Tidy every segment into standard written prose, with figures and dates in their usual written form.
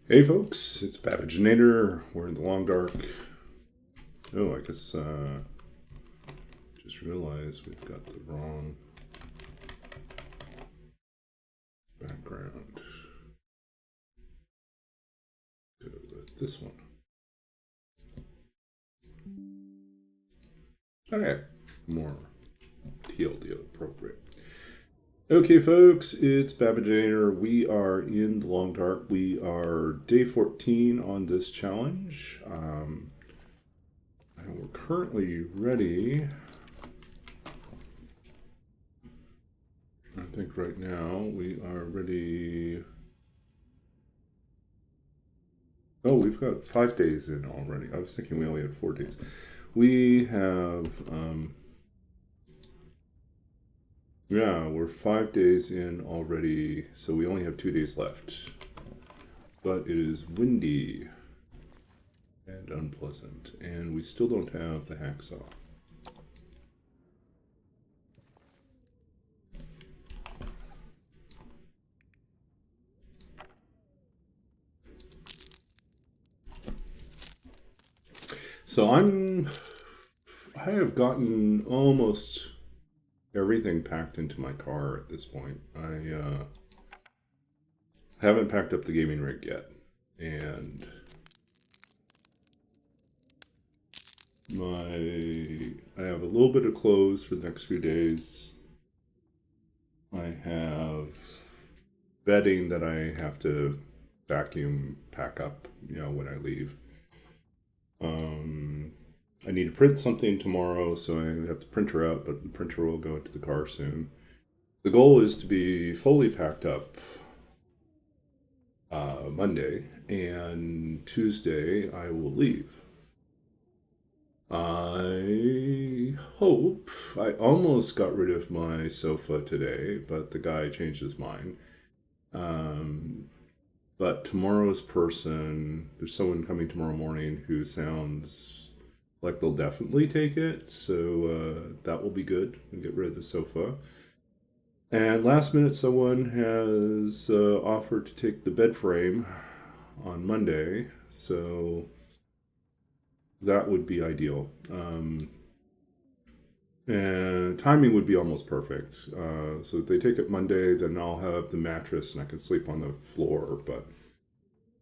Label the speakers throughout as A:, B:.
A: Hey folks, it's Babaginator. We're in the long dark. Oh, I guess just realized we've got the wrong background. Go with this one. Okay, more TLD appropriate. Okay, folks, it's Babaginator. We are in the long dark. We are day 14 on this challenge. And we're currently ready. I think right now we are ready. Oh, we've got 5 days in already. I was thinking we only had 4 days. We have, yeah, we're 5 days in already, so we only have 2 days left. But it is windy and unpleasant, and we still don't have the hacksaw. So I have gotten almost everything packed into my car at this point. I haven't packed up the gaming rig yet, and I have a little bit of clothes for the next few days. I have bedding that I have to vacuum pack up, when I leave. I need to print something tomorrow, so I have the printer out, but the printer will go into the car soon. The goal is to be fully packed up Monday, and Tuesday I will leave. I hope. I almost got rid of my sofa today, but the guy changed his mind. But tomorrow's person, there's someone coming tomorrow morning who sounds like they'll definitely take it, so that will be good. We'll get rid of the sofa. And last minute, someone has offered to take the bed frame on Monday, so that would be ideal. And timing would be almost perfect. So if they take it Monday, then I'll have the mattress and I can sleep on the floor, but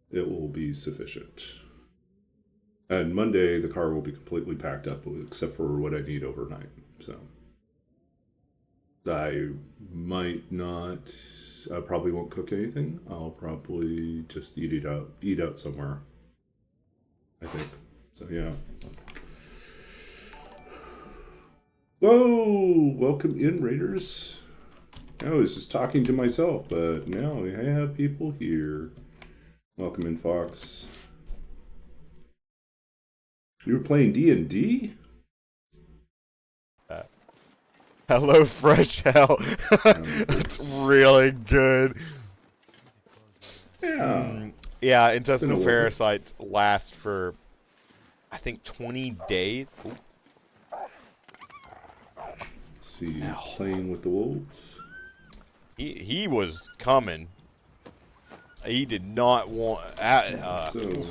A: it will be sufficient. And Monday, the car will be completely packed up except for what I need overnight. So I might not. I probably won't cook anything. I'll probably just eat out somewhere. I think. So yeah. Whoa! Welcome in, Raiders. I was just talking to myself, but now we have people here. Welcome in, Fox. You were playing D&D?
B: Hello, Fresh Hell. It's really good.
A: Yeah.
B: Yeah,
A: It's been a
B: intestinal
A: while.
B: parasites last for, I think, 20 days. Ooh.
A: See,
B: Ow.
A: playing with the wolves.
B: He was coming. He did not want.
A: So,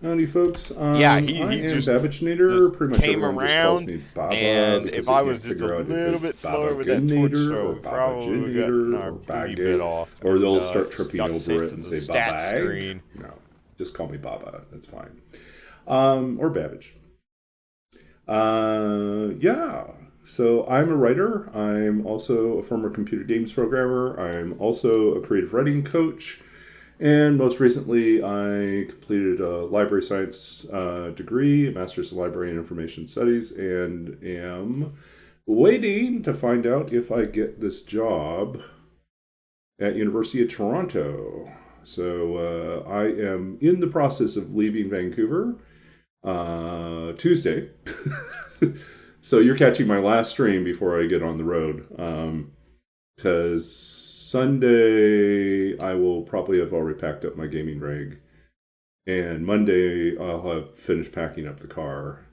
A: howdy, folks.
B: Yeah,
A: I
B: he
A: am
B: just
A: Babachinator. Pretty much
B: came
A: everyone just calls
B: around,
A: me Baba
B: and
A: because
B: if
A: they
B: I
A: can't
B: was just a
A: figure out if
B: little
A: it's
B: bit
A: Baba
B: slower with that torch
A: Ginator
B: throw,
A: or
B: we
A: Baba
B: probably would have gotten
A: Ginator
B: our
A: or
B: booty bit
A: Bagday,
B: off.
A: or they'll
B: And,
A: start
B: just
A: tripping
B: got
A: over
B: sent
A: it
B: to
A: and
B: the
A: say
B: stat
A: Babag.
B: screen.
A: No, just call me Baba. That's fine. Or Babbage. Yeah. So I'm a writer. I'm also a former computer games programmer. I'm also a creative writing coach. And most recently, I completed a library science degree, a master's in library and information studies, and am waiting to find out if I get this job at University of Toronto. So I am in the process of leaving Vancouver Tuesday. So you're catching my last stream before I get on the road. Because Sunday I will probably have already packed up my gaming rig. And Monday I'll have finished packing up the car.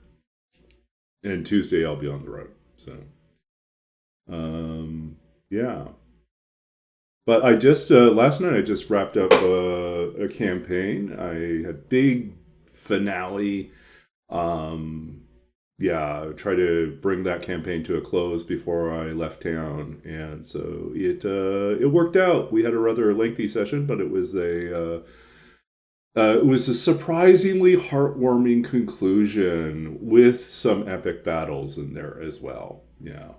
A: And Tuesday I'll be on the road. So, yeah. But I just last night I just wrapped up a campaign. I had big finale. Um, yeah, try to bring that campaign to a close before I left town, and so it worked out. We had a rather lengthy session, but it was a surprisingly heartwarming conclusion with some epic battles in there as well. Yeah,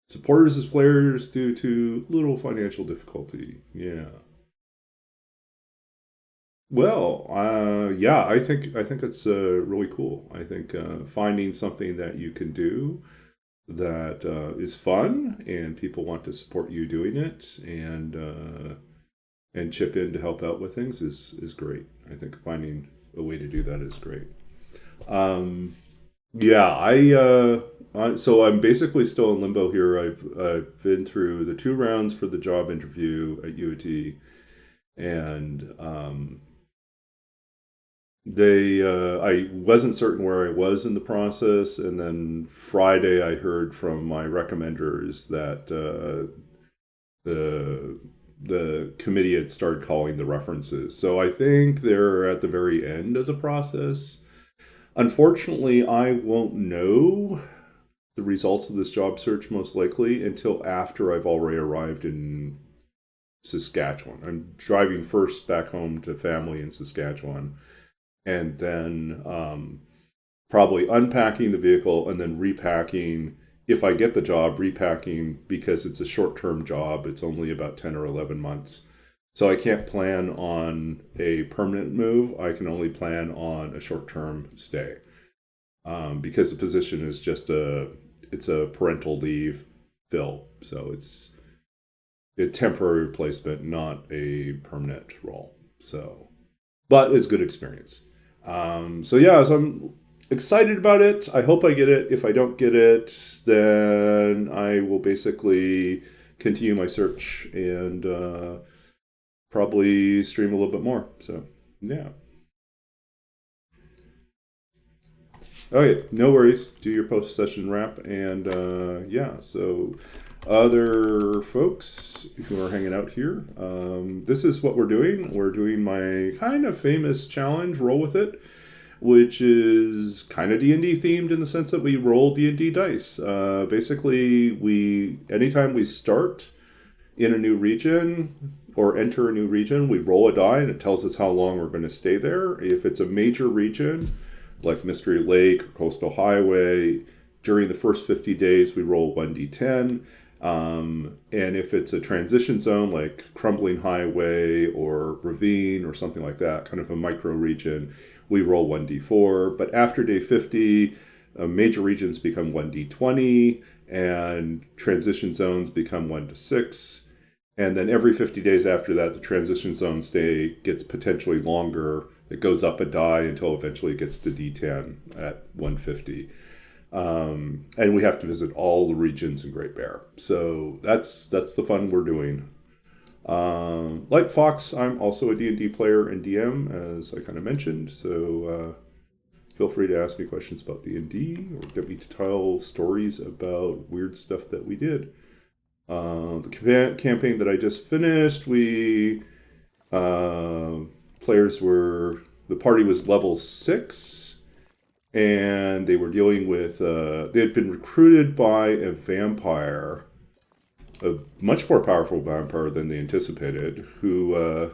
A: supporters as players due to little financial difficulty. Yeah. Well, yeah, I think it's really cool. I think finding something that you can do that is fun and people want to support you doing it and chip in to help out with things is great. I think finding a way to do that is great. Um, yeah, so I'm basically still in limbo here. I've been through the 2 rounds for the job interview at UT, and I wasn't certain where I was in the process, and then Friday I heard from my recommenders that the committee had started calling the references. So I think they're at the very end of the process. Unfortunately, I won't know the results of this job search most likely until after I've already arrived in Saskatchewan. I'm driving first back home to family in Saskatchewan, and then probably unpacking the vehicle and then repacking. If I get the job, repacking because it's a short-term job. It's only about 10 or 11 months. So I can't plan on a permanent move. I can only plan on a short-term stay because the position is it's a parental leave fill. So it's a temporary replacement, not a permanent role. So, but it's good experience. So I'm excited about it. I hope I get it. If I don't get it, then I will basically continue my search and probably stream a little bit more. So, yeah. Okay, no worries. Do your post session wrap, and yeah. So, other folks who are hanging out here, this is what we're doing. We're doing my kind of famous challenge. Roll with it, which is kind of D&D themed in the sense that we roll D&D dice. Basically, anytime we start in a new region or enter a new region, we roll a die and it tells us how long we're going to stay there. If it's a major region like Mystery Lake or Coastal Highway, during the first 50 days we roll 1d10. And if it's a transition zone like Crumbling Highway or Ravine or something like that, kind of a micro region, we roll 1d4. But after day 50, major regions become 1d20 and transition zones become 1 to 6. And then every 50 days after that, the transition zone stay gets potentially longer. It goes up a die until eventually it gets to D10 at 150. And we have to visit all the regions in Great Bear. So that's the fun we're doing. Like Fox, I'm also a D&D player and DM, as I kind of mentioned. So feel free to ask me questions about D&D or get me to tell stories about weird stuff that we did. The campaign that I just finished, the party was level 6, and they were dealing with, they had been recruited by a vampire, a much more powerful vampire than they anticipated, who, oh,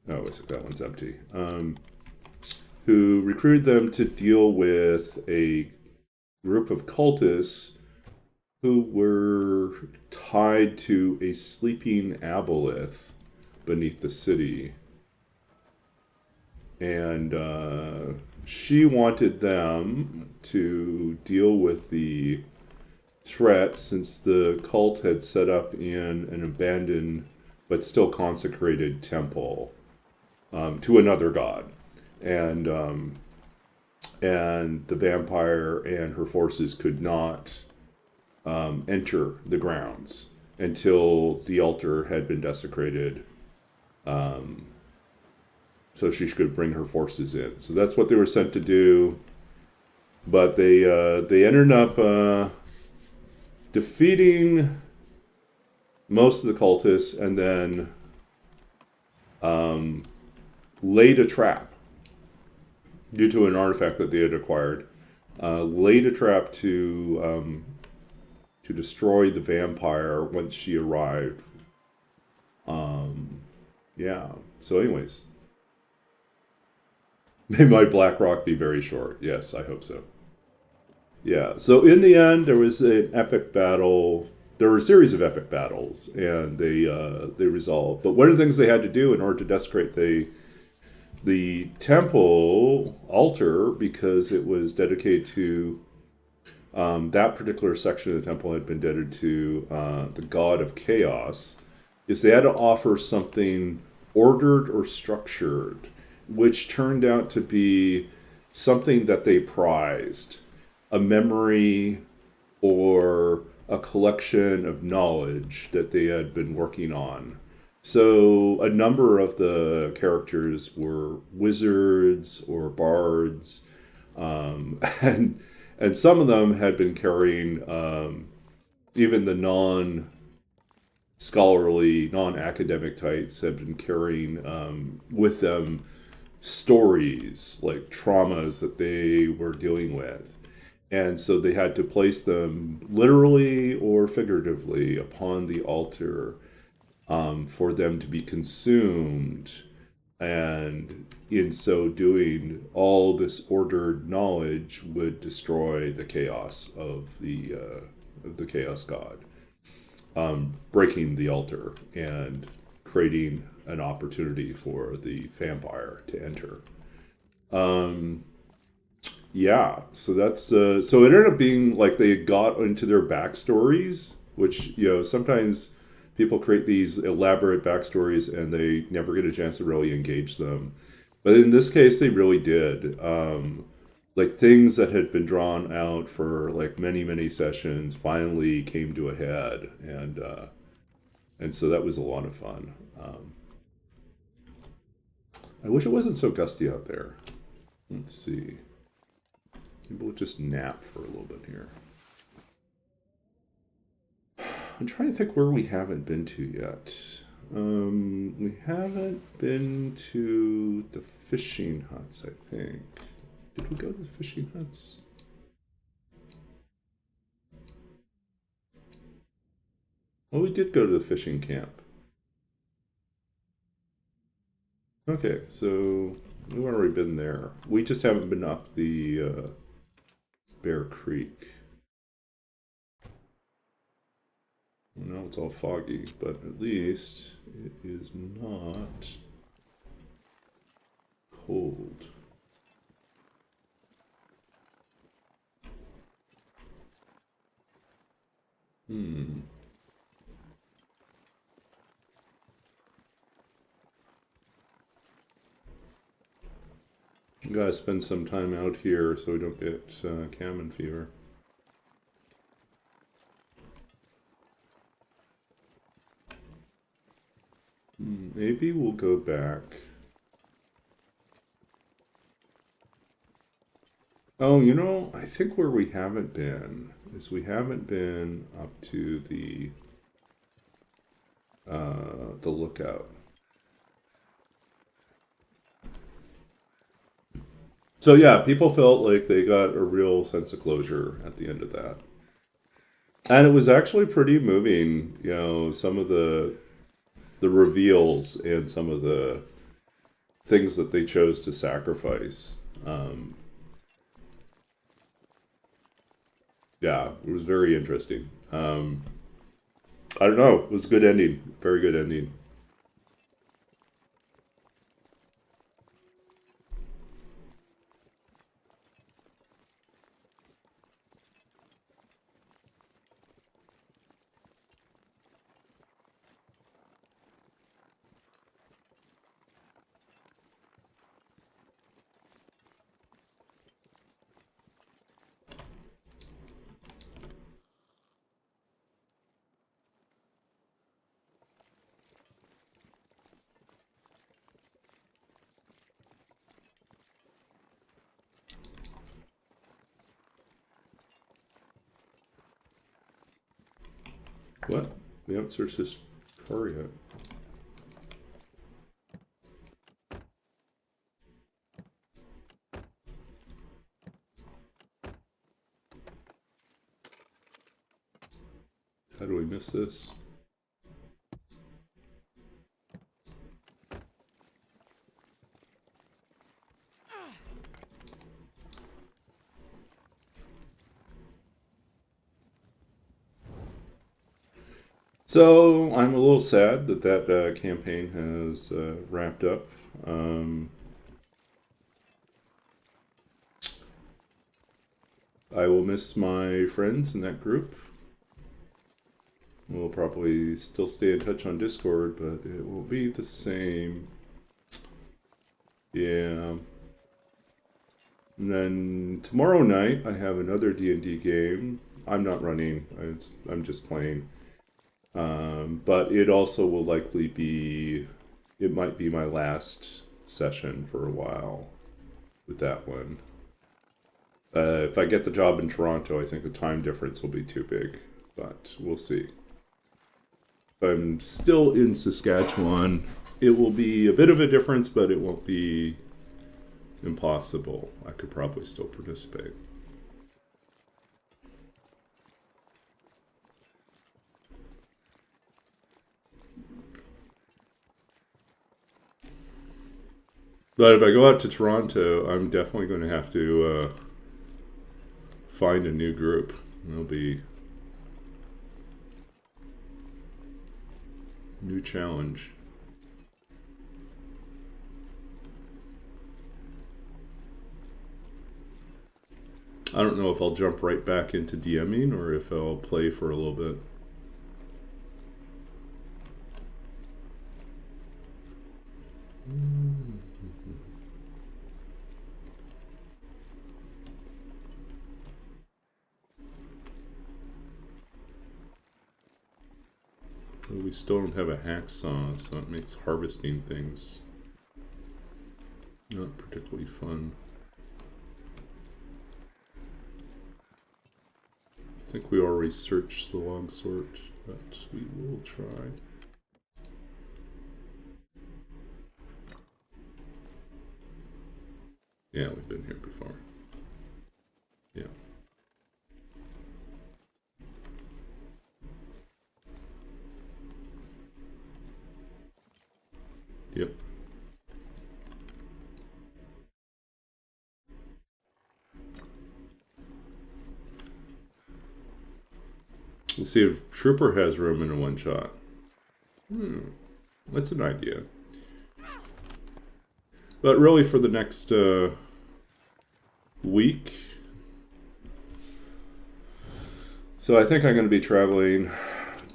A: wait, that one's empty, who recruited them to deal with a group of cultists who were tied to a sleeping aboleth beneath the city. And she wanted them to deal with the threat since the cult had set up in an abandoned but still consecrated temple to another god. And the vampire and her forces could not enter the grounds until the altar had been desecrated, so she could bring her forces in. So that's what they were sent to do. But they ended up defeating most of the cultists, and then um, laid a trap due to an artifact that they had acquired. Laid a trap to destroy the vampire once she arrived. Yeah. So, anyways, may my Blackrock be very short. Yes, I hope so. Yeah. So in the end, there was an epic battle. There were a series of epic battles, and they resolved. But one of the things they had to do in order to desecrate the temple altar, because it was dedicated to that particular section of the temple had been dedicated to the god of chaos, is they had to offer something ordered or structured, which turned out to be something that they prized, a memory or a collection of knowledge that they had been working on. So a number of the characters were wizards or bards, and some of them had been carrying even the non-scholarly, non-academic types had been carrying with them stories like traumas that they were dealing with. And so they had to place them literally or figuratively upon the altar for them to be consumed. And in so doing, all this ordered knowledge would destroy the chaos of the chaos god, breaking the altar and creating an opportunity for the vampire to enter. Um, yeah, so that's so it ended up being like they got into their backstories, which sometimes people create these elaborate backstories and they never get a chance to really engage them. But in this case, they really did. Like things that had been drawn out for like many sessions finally came to a head, and so that was a lot of fun. I wish it wasn't so gusty out there. Let's see. Maybe we'll just nap for a little bit here. I'm trying to think where we haven't been to yet. We haven't been to the fishing huts, I think. Did we go to the fishing huts? Well, we did go to the fishing camp. Okay, so we've already been there. We just haven't been up the Bear Creek. Now it's all foggy, but at least it is not cold. We gotta spend some time out here so we don't get cabin fever. Maybe we'll go back. Oh, I think where we haven't been is we haven't been up to the lookout. So yeah, people felt like they got a real sense of closure at the end of that. And it was actually pretty moving, some of the reveals and some of the things that they chose to sacrifice. Yeah, it was very interesting. I don't know. It was a good ending. Very good ending. What? We haven't searched this car yet. How do we miss this? So I'm a little sad that that campaign has wrapped up. I will miss my friends in that group. We'll probably still stay in touch on Discord, but it will be the same. Yeah. And then tomorrow night I have another D&D game. I'm not running. I'm just playing. But it also will likely be. It might be my last session for a while with that one. If I get the job in Toronto, I think the time difference will be too big, but we'll see. If I'm still in Saskatchewan, it will be a bit of a difference, but it won't be impossible. I could probably still participate. But if I go out to Toronto, I'm definitely going to have to find a new group. It'll be a new challenge. I don't know if I'll jump right back into DMing or if I'll play for a little bit. We still don't have a hacksaw, so it makes harvesting things not particularly fun. I think we already searched the log sort, but we will try. Yeah, we've been here before. Yeah. Yep. We'll see if Trooper has room in a one shot. That's an idea. But really for the next week. So I think I'm going to be traveling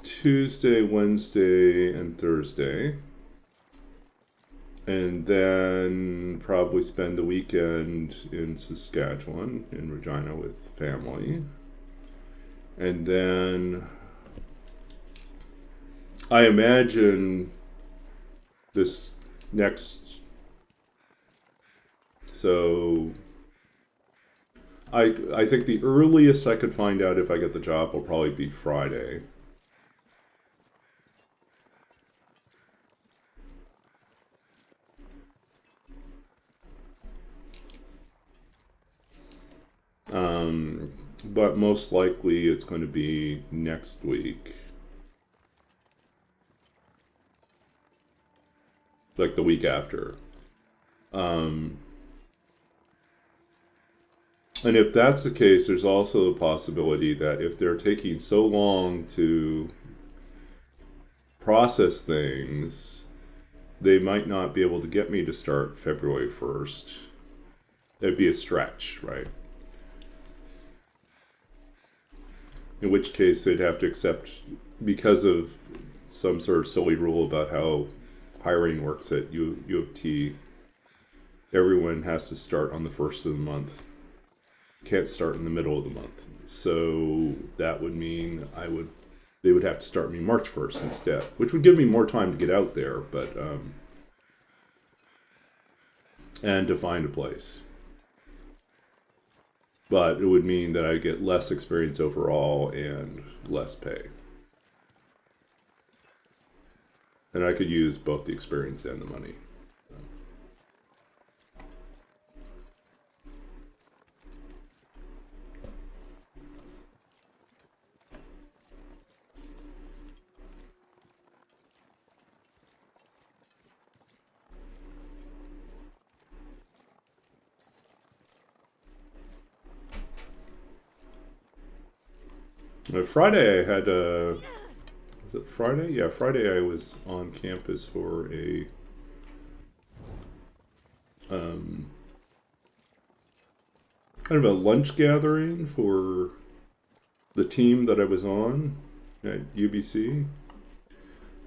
A: Tuesday, Wednesday, and Thursday. And then probably spend the weekend in Saskatchewan, in Regina with family. And then I imagine this next. So I think the earliest I could find out if I get the job will probably be Friday. But most likely it's going to be next week. Like the week after. And if that's the case, there's also the possibility that if they're taking so long to process things, they might not be able to get me to start February 1st. It'd be a stretch, right? In which case they'd have to accept, because of some sort of silly rule about how hiring works at U of T, everyone has to start on the first of the month. Can't start in the middle of the month. So that would mean they would have to start me March 1st instead, which would give me more time to get out there, but and to find a place. But it would mean that I get less experience overall and less pay. and I could use both the experience and the money. Friday I had a, was it Friday? Yeah, Friday I was on campus for a kind of a lunch gathering for the team that I was on at UBC,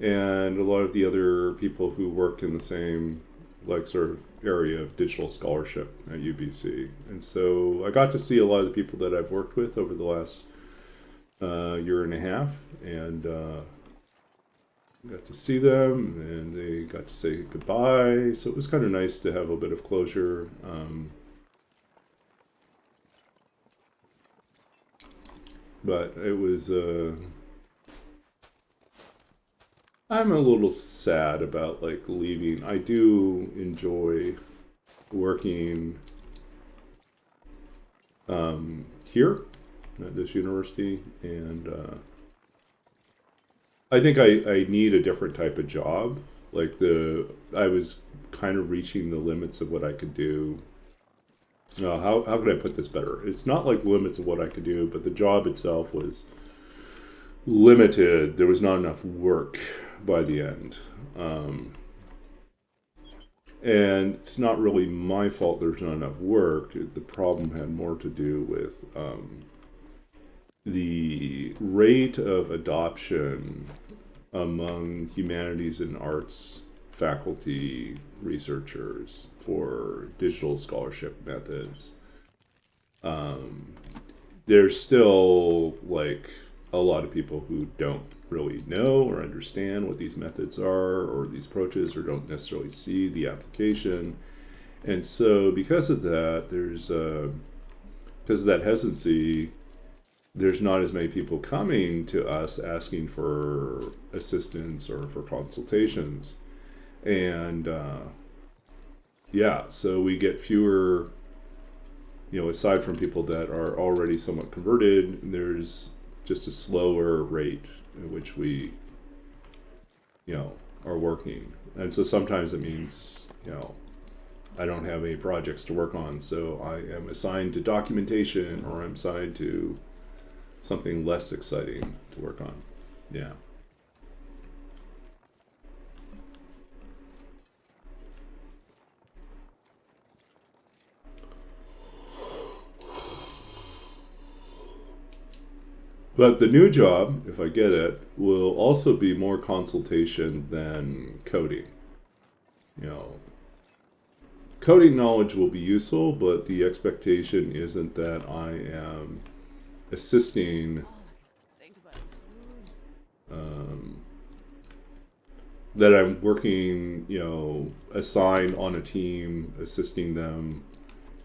A: and a lot of the other people who work in the same like sort of area of digital scholarship at UBC. And so I got to see a lot of the people that I've worked with over the last year and a half, and got to see them, and they got to say goodbye. So it was kind of nice to have a bit of closure. But it was, I'm a little sad about like leaving. I do enjoy working here at this university, and I think I need a different type of job. Like I was kind of reaching the limits of what I could do. How could I put this better? It's not like limits of what I could do, but the job itself was limited. There was not enough work by the end. And it's not really my fault there's not enough work. The problem had more to do with the rate of adoption among humanities and arts faculty researchers for digital scholarship methods. There's still like a lot of people who don't really know or understand what these methods are or these approaches, or don't necessarily see the application. And so because of that, because of that hesitancy, there's not as many people coming to us asking for assistance or for consultations. And so we get fewer, aside from people that are already somewhat converted, there's just a slower rate at which we, are working. And so sometimes it means, I don't have any projects to work on, so I am assigned to documentation, or I'm assigned to something less exciting to work on. Yeah. But the new job, if I get it, will also be more consultation than coding. Coding knowledge will be useful, but the expectation isn't that I am assisting, that I'm working, assigned on a team, assisting them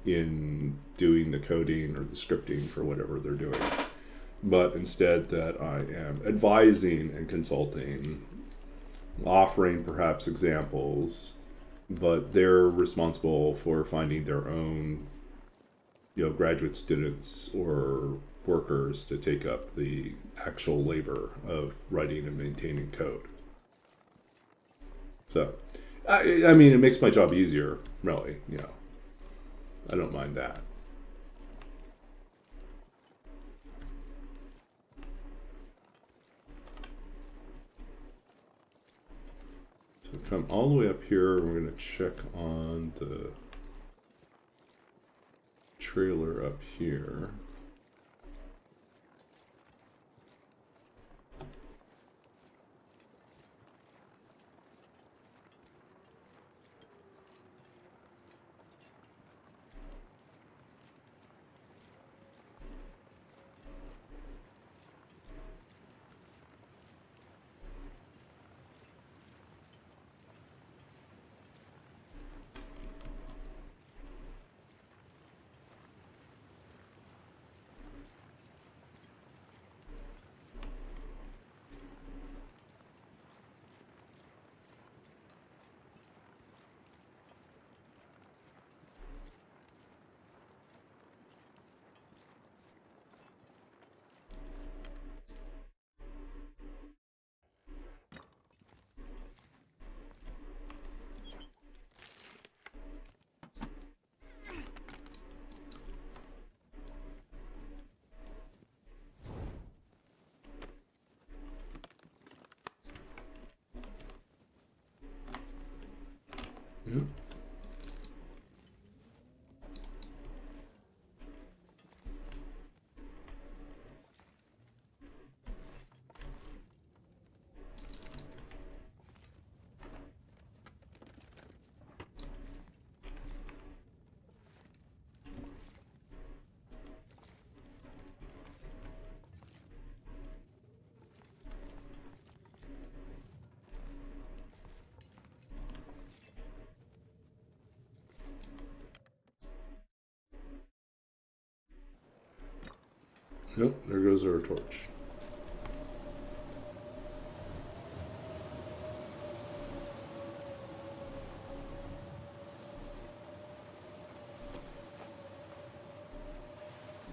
A: in doing the coding or the scripting for whatever they're doing. But instead that I am advising and consulting, offering perhaps examples, but they're responsible for finding their own, graduate students or workers to take up the actual labor of writing and maintaining code. So, I mean, it makes my job easier, really, I don't mind that. So come all the way up here, we're going to check on the trailer up here. Yep, there goes our torch.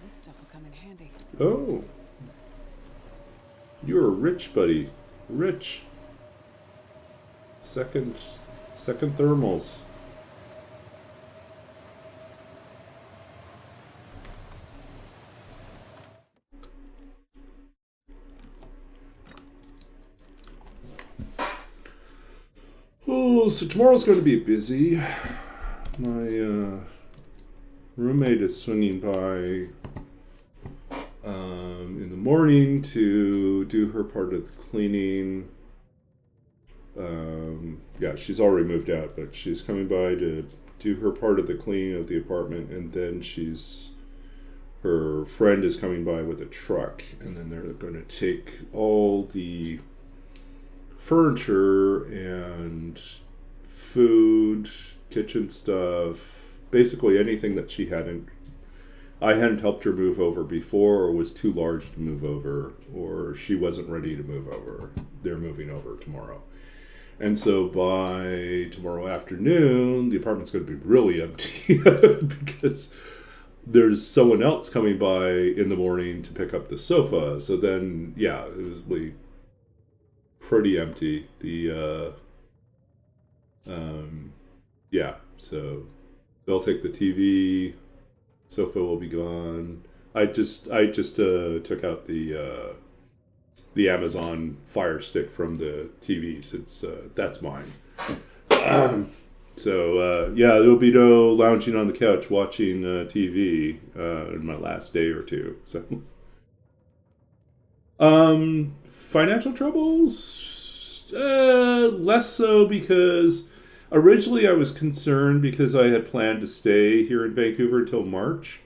C: This stuff will come in handy.
A: Oh, you're rich, buddy. Rich. Second thermals. Oh, so tomorrow's going to be busy. My roommate is swinging by in the morning to do her part of the cleaning. Yeah, she's already moved out, but she's coming by to do her part of the cleaning of the apartment, and then her friend is coming by with a truck, and then they're going to take all the furniture and food, kitchen stuff, basically anything that I hadn't helped her move over before, or was too large to move over, or she wasn't ready to move over. They're moving over tomorrow. And so by tomorrow afternoon, the apartment's going to be really empty because there's someone else coming by in the morning to pick up the sofa. So then, yeah, it was pretty empty. Yeah, so they'll take the TV, sofa will be gone. I just took out the Amazon Fire Stick from the TV, since that's mine. So yeah, there'll be no lounging on the couch watching TV in my last day or two. So financial troubles, less so, because originally I was concerned because I had planned to stay here in Vancouver until March,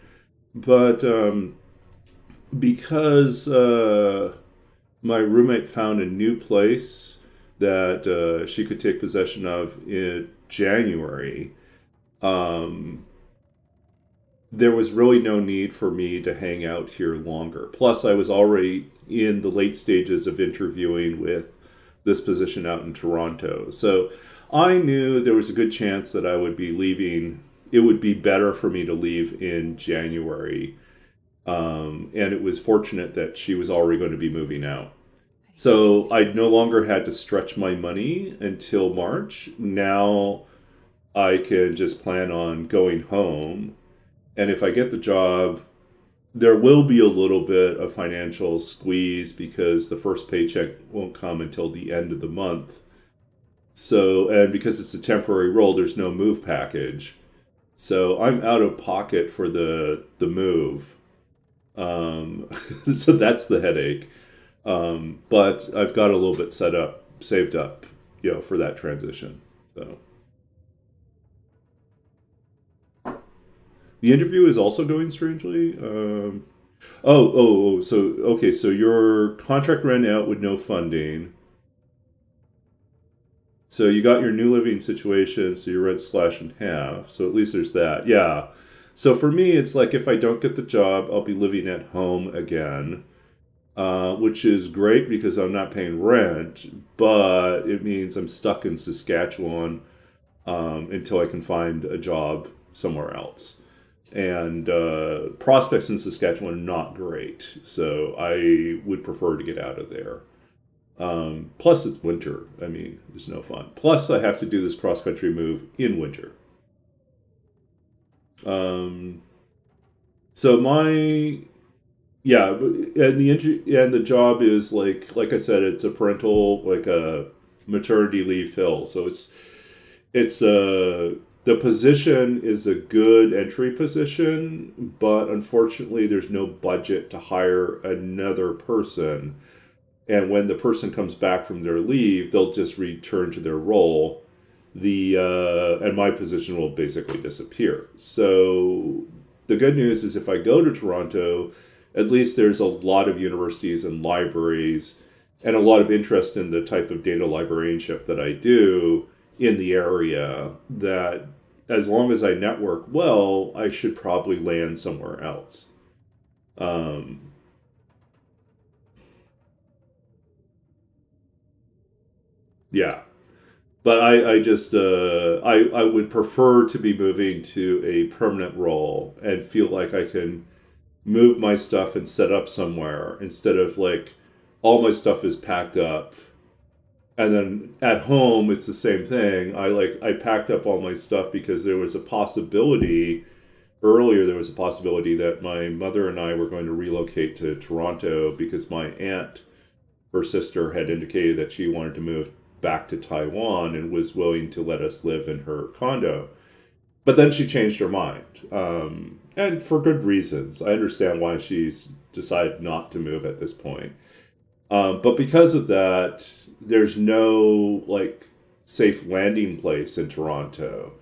A: but because my roommate found a new place that she could take possession of in January, there was really no need for me to hang out here longer. Plus, I was already in the late stages of interviewing with this position out in Toronto. So I knew there was a good chance that I would be leaving. It would be better for me to leave in January. And it was fortunate that she was already going to be moving out. So I no longer had to stretch my money until March. Now I can just plan on going home. And if I get the job, there will be a little bit of financial squeeze because the first paycheck won't come until the end of the month. So, and because it's a temporary role, there's no move package. So I'm out of pocket for the move. So that's the headache. But I've got a little bit saved up, for that transition. So the interview is also going strangely. So okay, so your contract ran out with no funding. So you got your new living situation, so your rent's slashed in half. So at least there's that. Yeah. So for me, it's like if I don't get the job, I'll be living at home again, which is great because I'm not paying rent, but it means I'm stuck in Saskatchewan until I can find a job somewhere else. And prospects in Saskatchewan are not great, so I would prefer to get out of there. Plus, it's winter. I mean, there's no fun. Plus, I have to do this cross-country move in winter. So the job is like I said, it's a parental, like a maternity leave hill. So it's the position is a good entry position, but unfortunately, there's no budget to hire another person. And when the person comes back from their leave, they'll just return to their role. And my position will basically disappear. So the good news is if I go to Toronto, at least there's a lot of universities and libraries and a lot of interest in the type of data librarianship that I do in the area, that as long as I network well, I should probably land somewhere else. Yeah. But I just I would prefer to be moving to a permanent role and feel like I can move my stuff and set up somewhere instead of like all my stuff is packed up and then at home it's the same thing. I packed up all my stuff because there was a possibility earlier there was a possibility that my mother and I were going to relocate to Toronto because my aunt, her sister, had indicated that she wanted to move back to Taiwan and was willing to let us live in her condo. But then she changed her mind, and for good reasons. I understand why she's decided not to move at this point. But because of that, there's no like safe landing place in Toronto.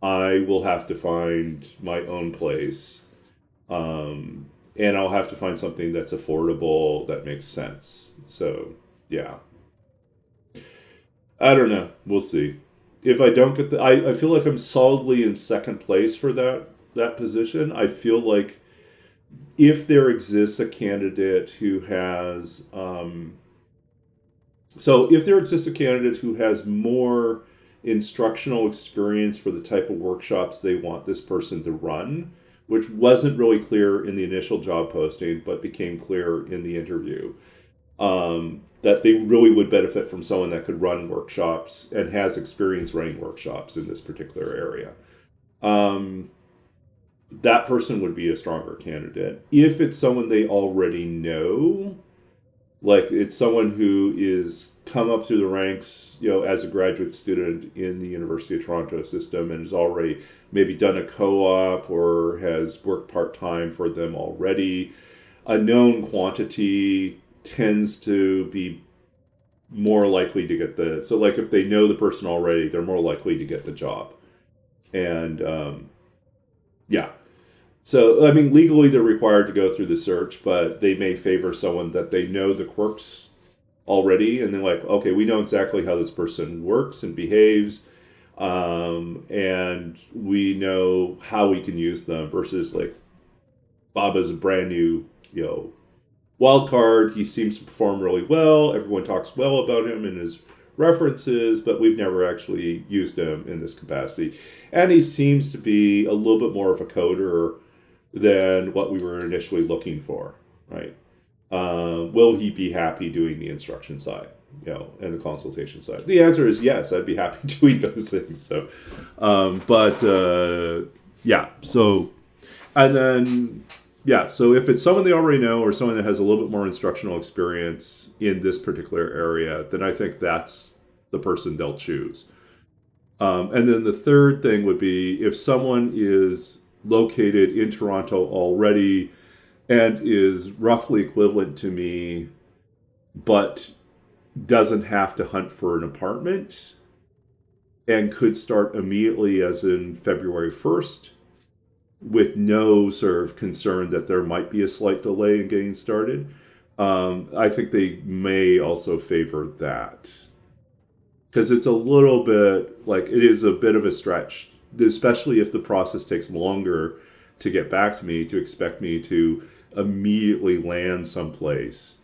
A: I will have to find my own place, and I'll have to find something that's affordable that makes sense. So, yeah, I don't know. We'll see. If I don't get I feel like I'm solidly in second place for that position. I feel like if there exists a candidate who has, so if there exists a candidate who has more instructional experience for the type of workshops they want this person to run, which wasn't really clear in the initial job posting, but became clear in the interview, that they really would benefit from someone that could run workshops and has experience running workshops in this particular area. Um, that person would be a stronger candidate. If it's someone they already know, like it's someone who is come up through the ranks, as a graduate student in the University of Toronto system and has already maybe done a co-op or has worked part-time for them already, a known quantity tends to be more likely to get so like if they know the person already, they're more likely to get the job. And yeah, so I mean legally they're required to go through the search, but they may favor someone that they know the quirks already, and they're like, okay, we know exactly how this person works and behaves, and we know how we can use them, versus like Bob is a brand new, wild card. He seems to perform really well. Everyone talks well about him and his references, but we've never actually used him in this capacity. And he seems to be a little bit more of a coder than what we were initially looking for, right? Will he be happy doing the instruction side, and the consultation side? The answer is yes. I'd be happy doing those things. So, but yeah. So, and then yeah. So if it's someone they already know or someone that has a little bit more instructional experience in this particular area, then I think that's the person they'll choose. And then the third thing would be if someone is located in Toronto already and is roughly equivalent to me, but doesn't have to hunt for an apartment and could start immediately, as in February 1st, with no sort of concern that there might be a slight delay in getting started. I think they may also favor that. Because it's a little bit, like, it is a bit of a stretch, especially if the process takes longer to get back to me, to expect me to immediately land someplace,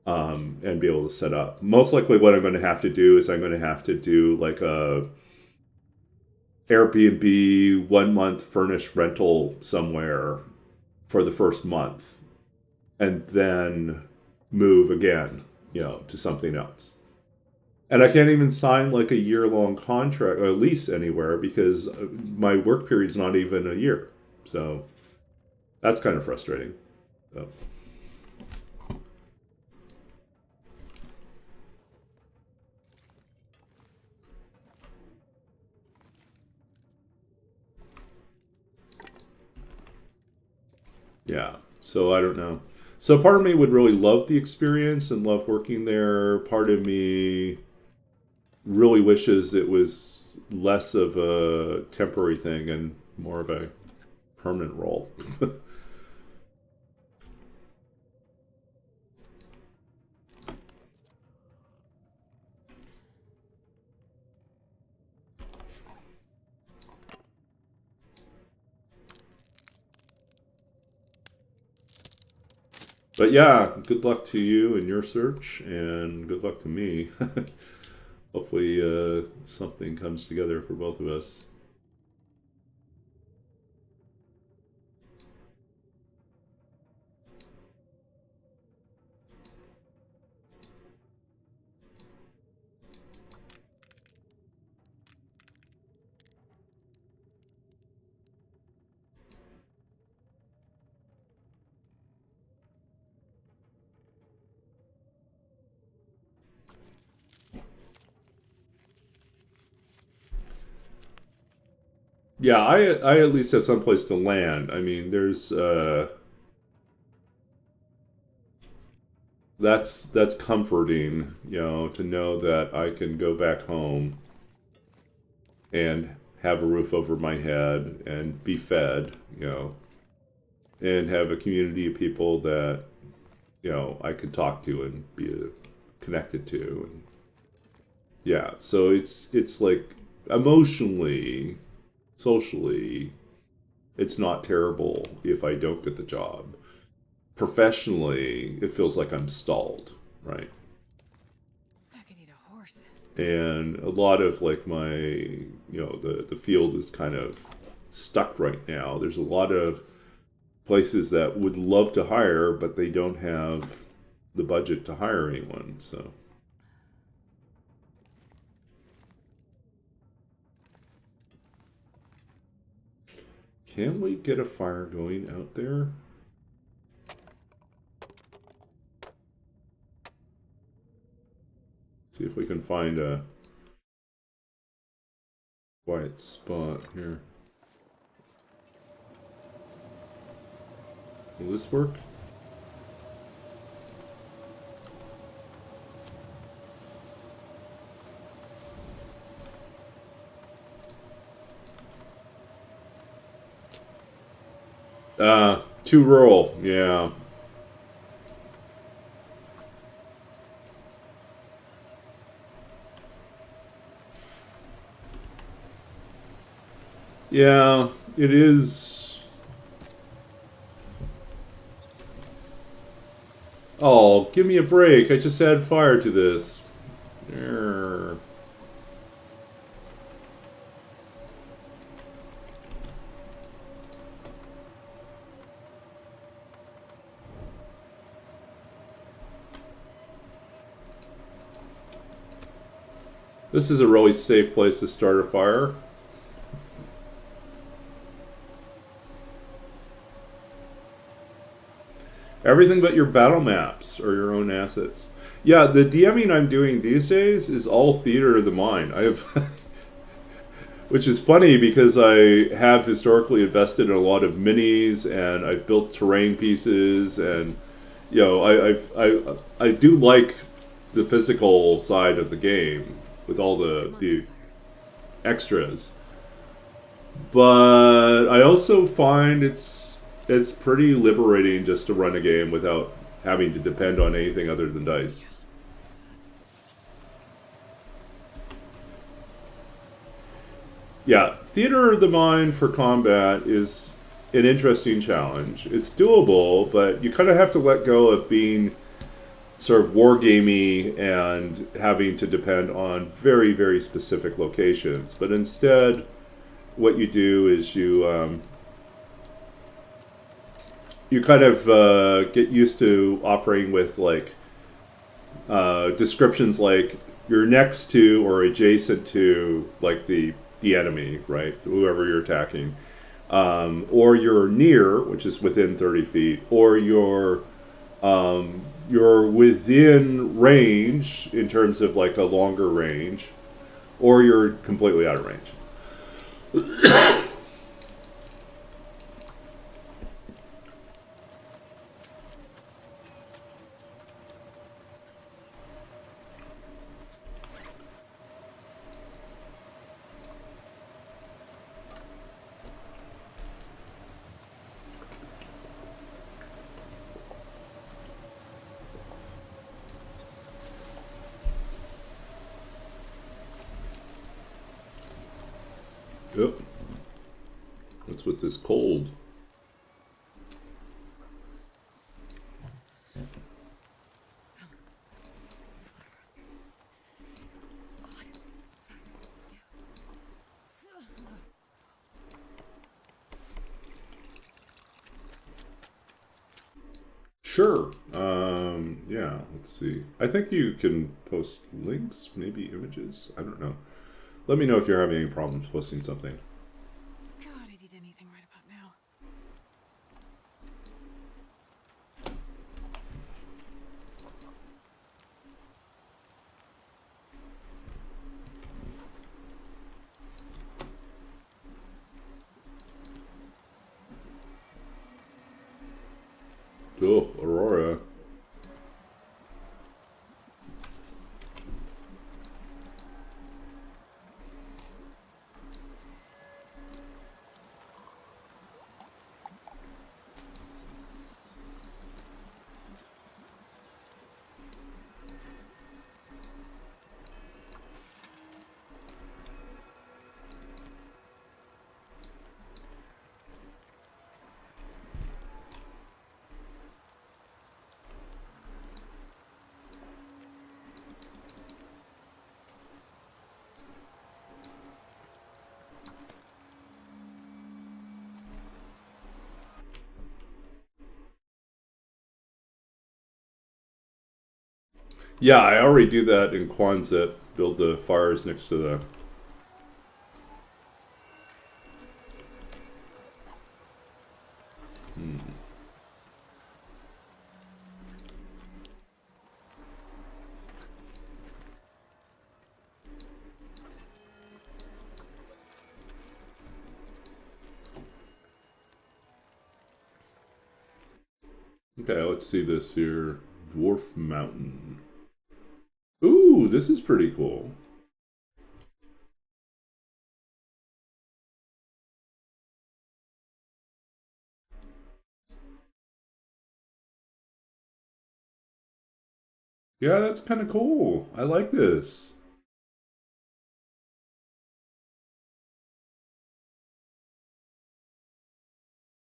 A: and be able to set up. Most likely what I'm going to have to do is I'm going to have to do like a Airbnb 1 month furnished rental somewhere for the first month and then move again, to something else. And I can't even sign like a year-long contract or lease anywhere because my work period's not even a year. So that's kind of frustrating. So. Yeah. So I don't know. So part of me would really love the experience and love working there. Part of me really wishes it was less of a temporary thing and more of a permanent role. But yeah, good luck to you in your search and good luck to me. hopefully something comes together for both of us. Yeah, I at least have someplace to land. I mean, there's that's comforting, to know that I can go back home and have a roof over my head and be fed, and have a community of people that I could talk to and be connected to. And yeah, so it's like emotionally, socially, it's not terrible if I don't get the job. Professionally, it feels like I'm stalled, right?
C: I could eat a horse.
A: And a lot of like my, the field is kind of stuck right now. There's a lot of places that would love to hire, but they don't have the budget to hire anyone. So can we get a fire going out there? See if we can find a quiet spot here. Will this work? Too rural, yeah. Yeah, it is. Oh, give me a break. I just add fire to this. Err. This is a really safe place to start a fire. Everything but your battle maps or your own assets. Yeah, the DMing I'm doing these days is all theater of the mind. I have, which is funny because I have historically invested in a lot of minis and I've built terrain pieces and I do like the physical side of the game with all the extras, but I also find it's pretty liberating just to run a game without having to depend on anything other than dice. Yeah, theater of the mind for combat is an interesting challenge. It's doable, but you kind of have to let go of being sort of wargamey and having to depend on very, very specific locations. But instead, what you do is you kind of get used to operating with like descriptions like you're next to or adjacent to like the enemy, right? Whoever you're attacking, or you're near, which is within 30 feet, or you're within range in terms of like a longer range, or you're completely out of range. Yep. What's with this cold? Sure. Yeah, let's see. I think you can post links, maybe images. I don't know. Let me know if you're having any problems posting something.
C: God, I'd eat anything right about now.
A: Oh, Aurora. Yeah, I already do that in Quonset. Build the fires next to the... Okay, let's see this here. Dwarf Mountain. Ooh, this is pretty cool. Yeah, that's kind of cool. I like this.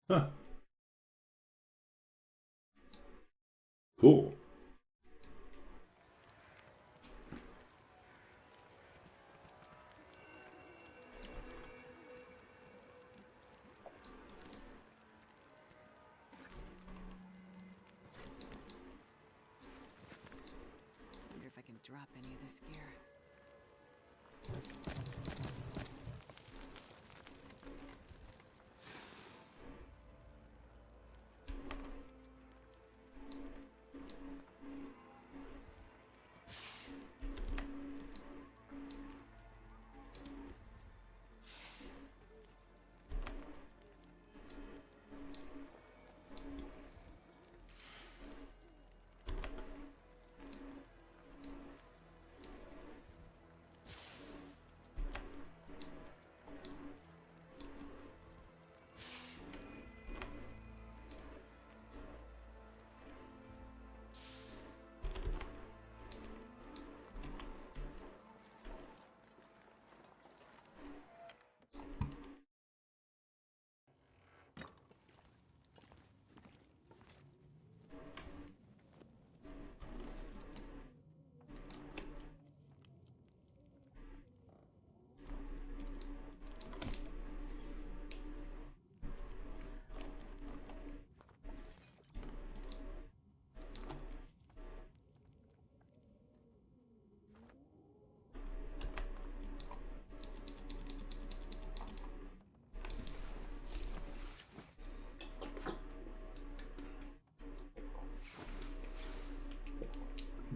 A: Huh, cool.
C: Wonder if I can drop any of this gear.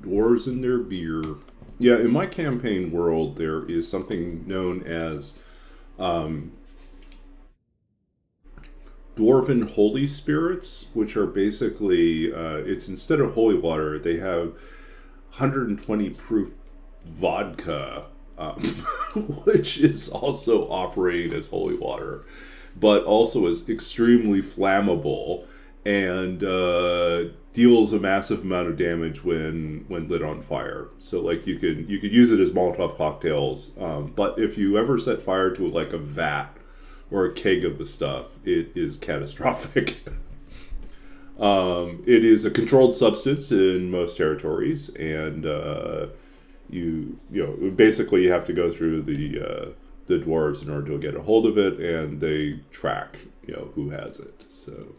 C: Dwarves and their beer. Yeah, in my campaign world, there is something known as dwarven holy spirits, which are basically it's instead of holy water, they have 120 proof vodka, um, which is also operating as holy water, but also is extremely flammable and deals a massive amount of damage when lit on fire. So like you could use it as Molotov cocktails, but if you ever set fire to like a vat or a keg of the stuff, it is catastrophic. It is a controlled substance in most territories, and you know basically you have to go through the dwarves in order to get a hold of it, and they track who has it. So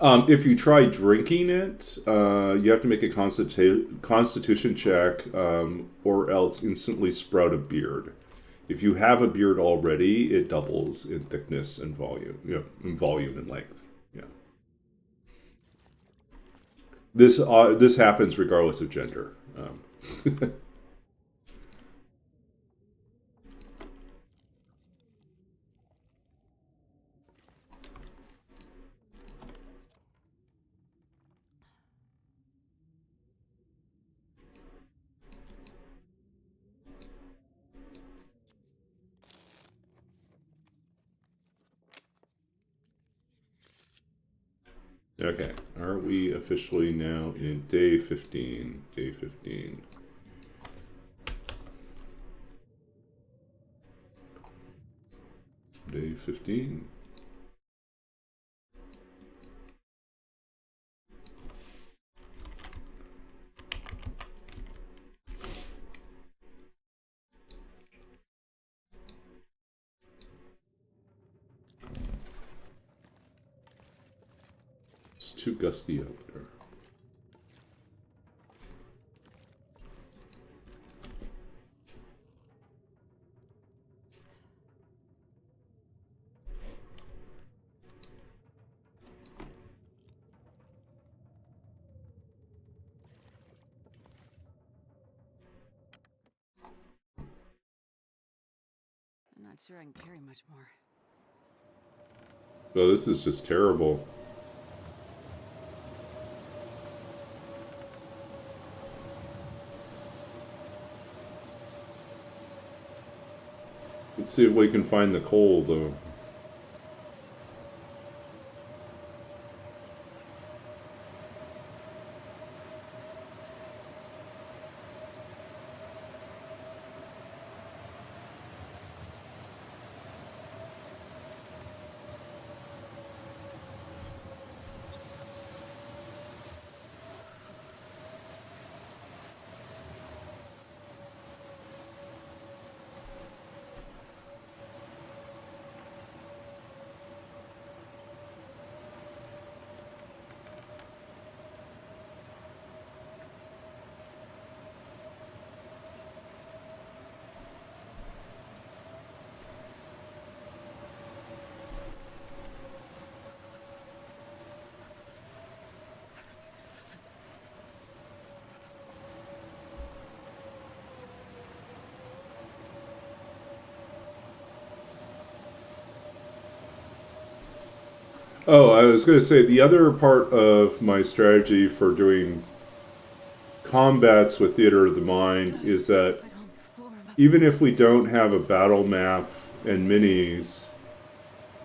C: If you try drinking it, you have to make a constitution check, or else instantly sprout a beard. If you have a beard already, it doubles in thickness and volume. In volume and length. Yeah. This happens regardless of gender. Okay, are we officially now in day 15? Day 15. Day 15. It's too gusty out there.
D: I'm not sure I can carry much more.
C: Oh, this is just terrible. Let's see if we can find the coal, though. Oh, I was going to say, the other part of my strategy for doing combats with Theater of the Mind is that even if we don't have a battle map and minis,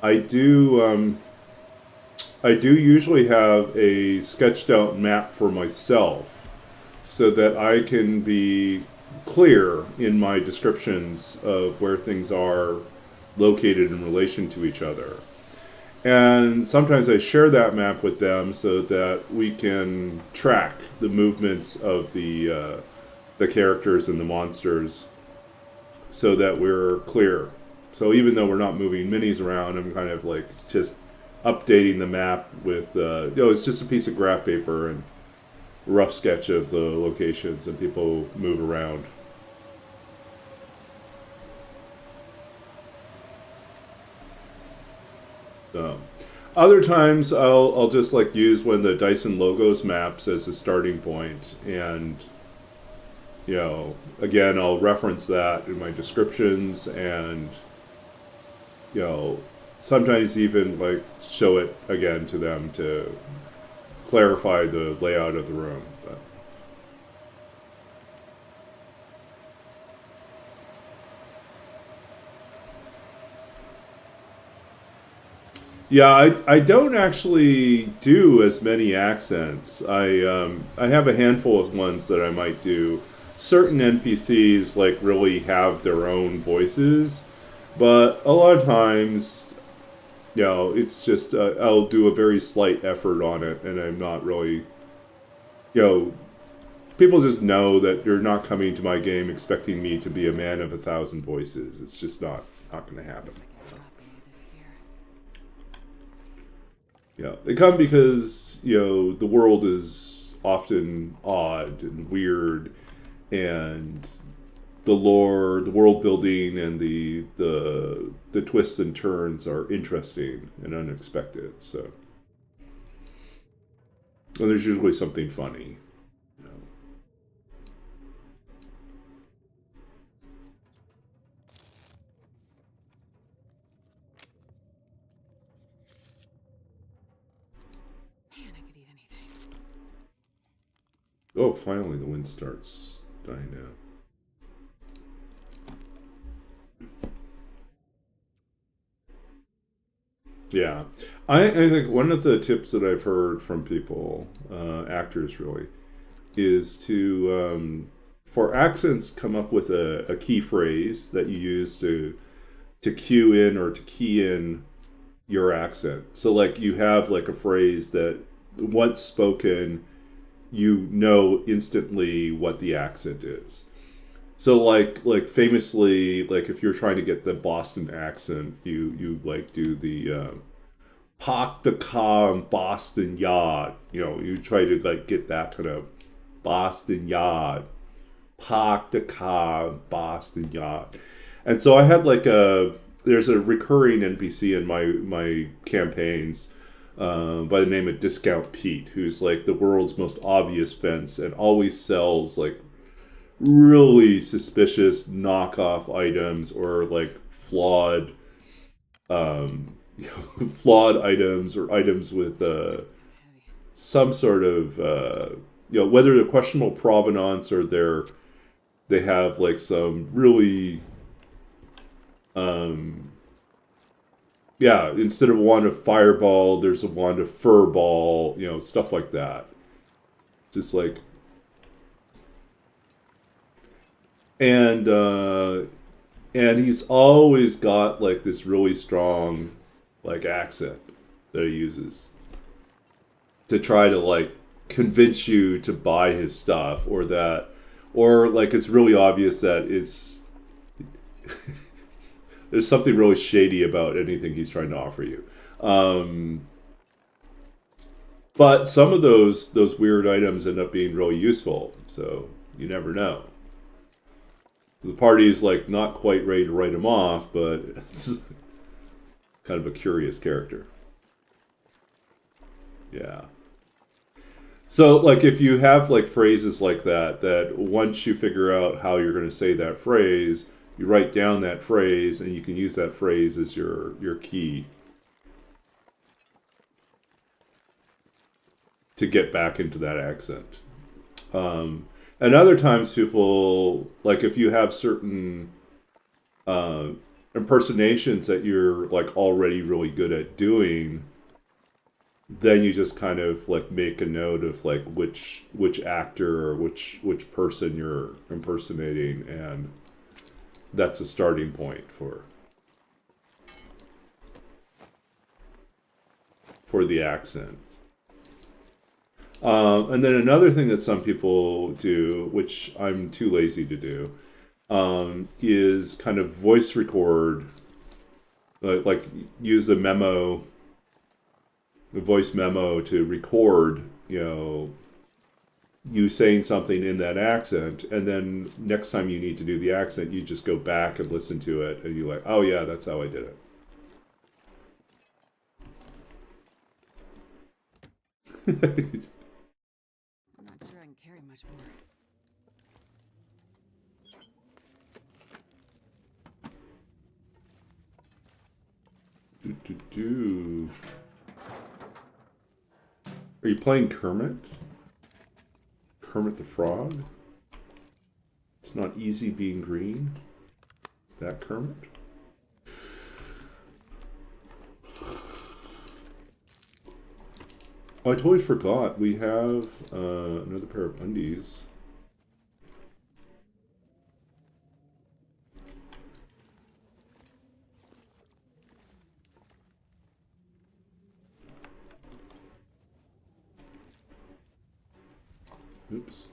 C: I do usually have a sketched out map for myself so that I can be clear in my descriptions of where things are located in relation to each other. And sometimes I share that map with them so that we can track the movements of the characters and the monsters so that we're clear. So even though we're not moving minis around, I'm kind of like just updating the map with, it's just a piece of graph paper and a rough sketch of the locations, and people move around. Other times I'll just like use one of the Dyson Logos maps as a starting point, and again, I'll reference that in my descriptions, and sometimes even like show it again to them to clarify the layout of the room. But yeah, I don't actually do as many accents. I have a handful of ones that I might do. Certain NPCs like really have their own voices, but a lot of times, it's just I'll do a very slight effort on it, and I'm not really, people just know that you're not coming to my game expecting me to be a man of 1,000 voices. It's just not going to happen. Yeah, they come because the world is often odd and weird, and the lore, the world building, and the twists and turns are interesting and unexpected. So, and there's usually something funny. You know.
D: Man, I could eat anything.
C: Oh, finally the wind starts dying down. Yeah, I think one of the tips that I've heard from people, actors really, is to for accents come up with a key phrase that you use to cue in or to key in your accent. So like you have like a phrase that once spoken, you know instantly what the accent is. So like famously, like if you're trying to get the Boston accent, you like do the park the car in Boston Yard. You try to like get that kind of Boston Yard. Park the car in Boston Yard. And so I had like there's a recurring NPC in my campaigns by the name of Discount Pete, who's like the world's most obvious fence and always sells like really suspicious knockoff items or like flawed flawed items or items with
D: Heavy.
C: some sort of whether they're questionable provenance or they have like some really instead of a wand of fireball there's a wand of furball, stuff like that, just like and he's always got like this really strong like accent that he uses to try to like convince you to buy his stuff, or like it's really obvious that it's there's something really shady about anything he's trying to offer you. But some of those weird items end up being really useful, so you never know. The party's like not quite ready to write him off, but it's kind of a curious character. Yeah. So like if you have like phrases like that once you figure out how you're going to say that phrase, you write down that phrase and you can use that phrase as your key to get back into that accent. And other times people, like if you have certain impersonations that you're like already really good at doing, then you just kind of like make a note of like which actor or which person you're impersonating, and that's a starting point for the accent. And then another thing that some people do, which I'm too lazy to do, is kind of voice record, like use the voice memo to record, you saying something in that accent, and then next time you need to do the accent, you just go back and listen to it, and you're like, oh yeah, that's how I did it.
D: I'm not sure I can carry much more.
C: Do. Are you playing Kermit? Kermit the Frog? It's not easy being green? That Kermit? Oh, I totally forgot. We have another pair of undies. Oops.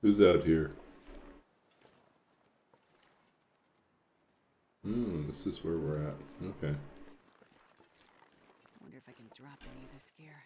C: Who's out here? This is where we're at. Okay.
D: Wonder if I can drop any of this gear.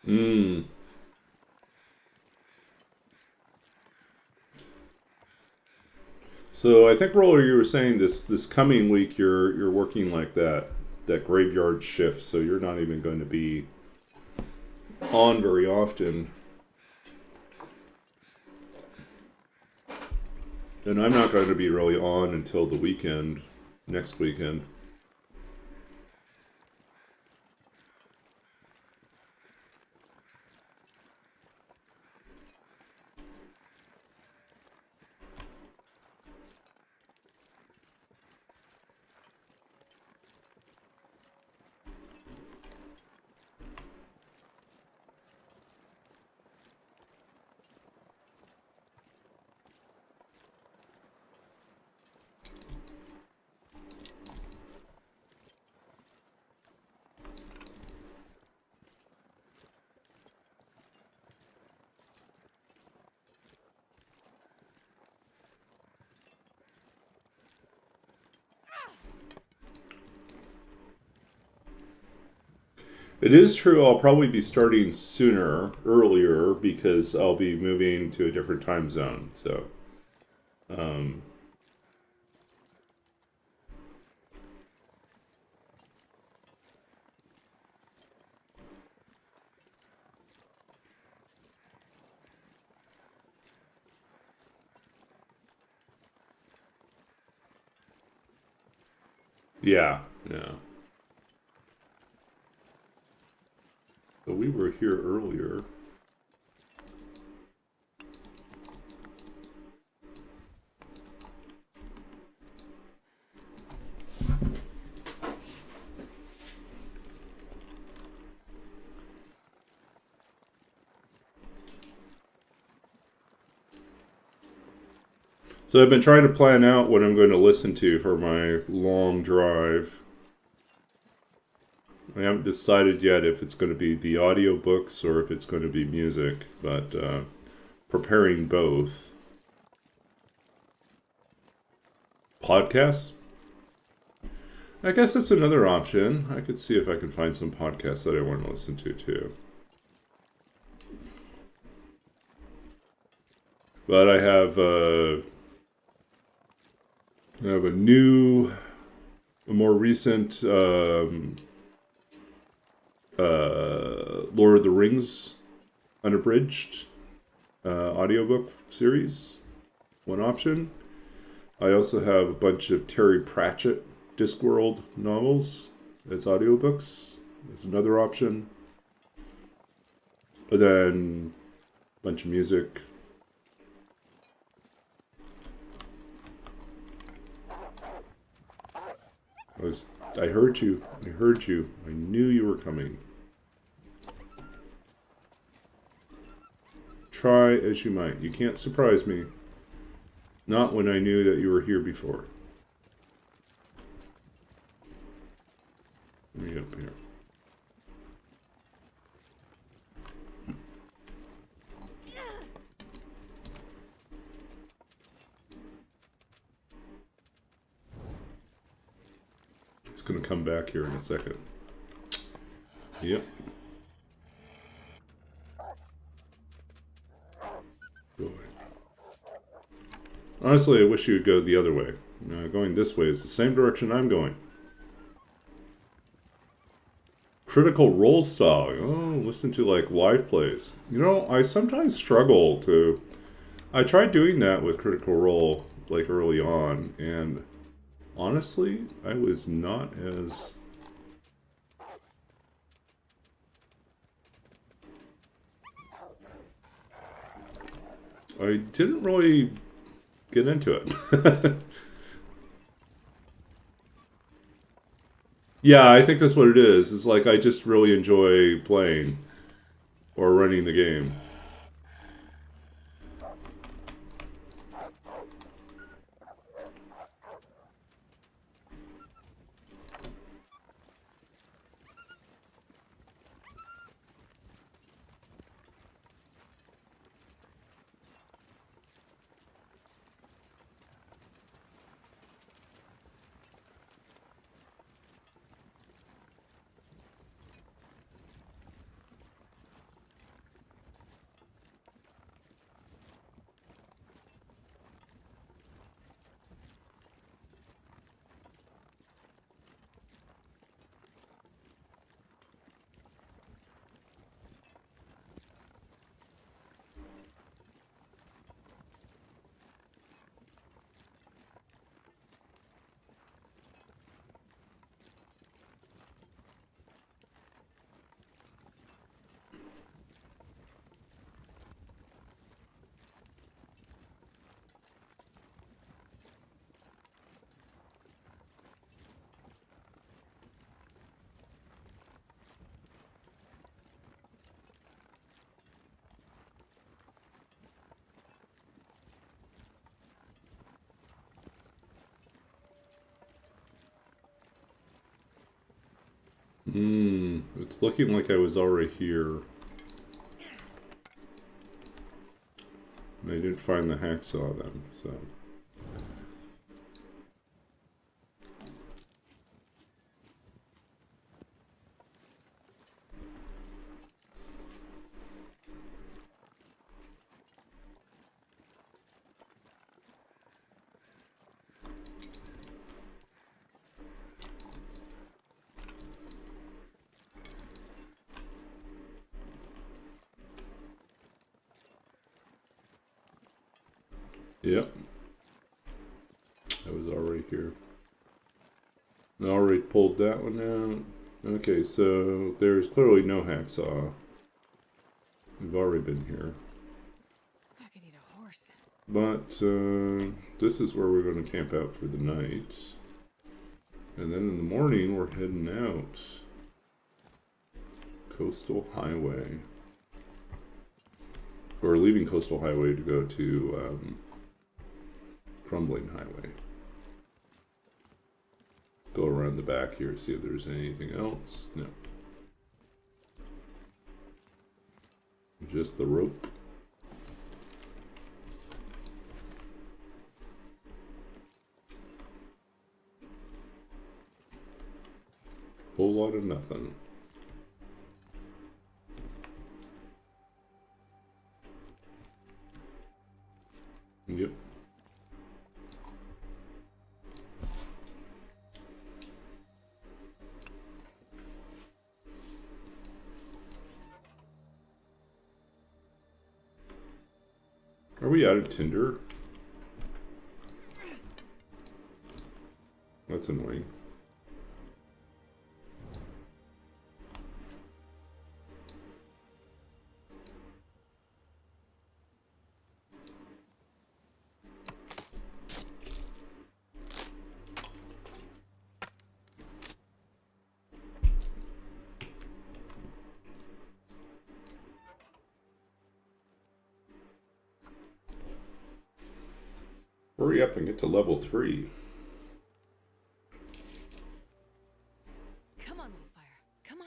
C: Hmm. So I think Roller, you were saying this coming week you're working like that graveyard shift, so you're not even going to be on very often. And I'm not going to be really on until the weekend, next weekend. It is true I'll probably be starting earlier, because I'll be moving to a different time zone. So, um, yeah, yeah. But we were here earlier. So I've been trying to plan out what I'm going to listen to for my long drive. I haven't decided yet if it's going to be the audiobooks or if it's going to be music, but preparing both. Podcasts? I guess that's another option. I could see if I can find some podcasts that I want to listen to too. But I have a more recent Lord of the Rings unabridged audiobook series. One option. I also have a bunch of Terry Pratchett Discworld novels as audiobooks. That's another option. And then a bunch of music. I heard you. I heard you. I knew you were coming. Try as you might. You can't surprise me. Not when I knew that you were here before. Let me up here. He's going to come back here in a second. Yep. Boy. Honestly, I wish you would go the other way. Going this way is the same direction I'm going. Critical Role style. Oh, listen to like live plays. I sometimes struggle to. I tried doing that with Critical Role like early on, and honestly, I was not as. I didn't really get into it. Yeah, I think that's what it is. It's like I just really enjoy playing or running the game. It's looking like I was already here. And I didn't find the hacksaw then, so. Yep. I was already here. I already pulled that one out. Okay, so there's clearly no hacksaw. We've already been here.
D: I could eat a horse.
C: But this is where we're going to camp out for the night. And then in the morning, we're heading out. Coastal Highway. We're leaving Coastal Highway to go to Crumbling Highway. Go around the back here, see if there's anything else. No. Just the rope. Whole lot of nothing. Yep. Are we out of tinder? That's annoying. Hurry up and get to level 3.
D: Come on, little fire. Come on.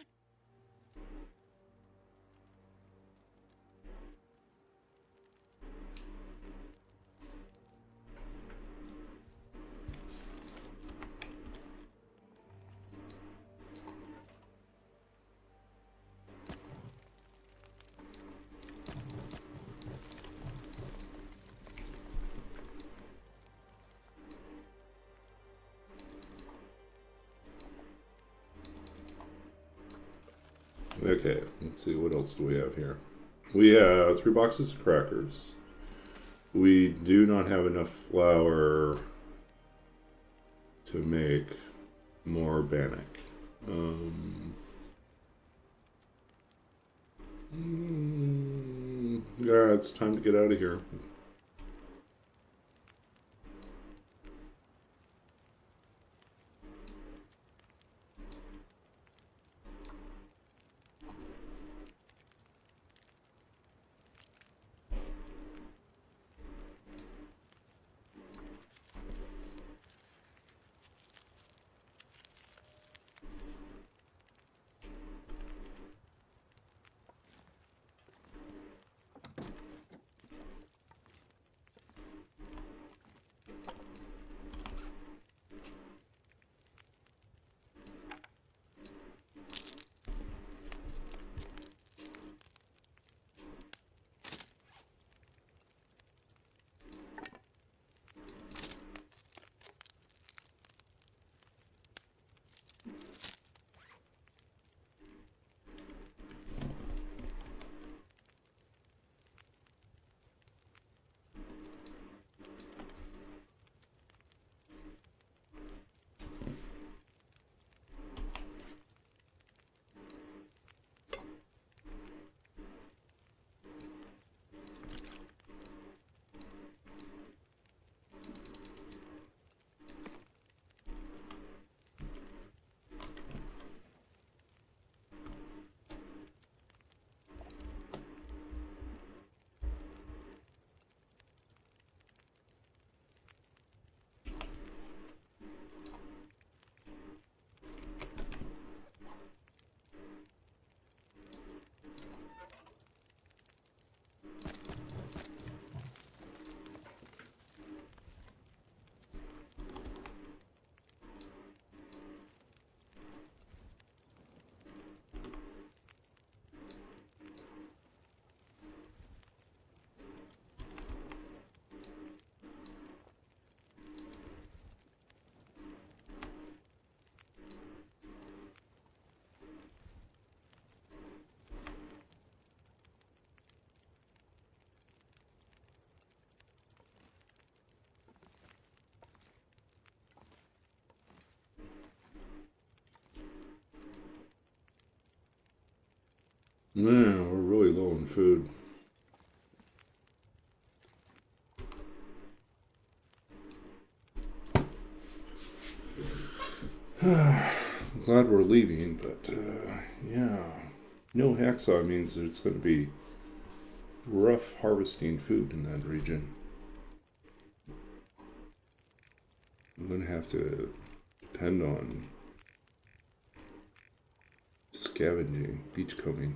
C: Okay, let's see, what else do we have here? We have 3 boxes of crackers. We do not have enough flour to make more bannock. Yeah, it's time to get out of here. Man, we're really low on food. Glad we're leaving, but yeah. No hacksaw means that it's going to be rough harvesting food in that region. I'm going to have to depend on scavenging, beachcombing.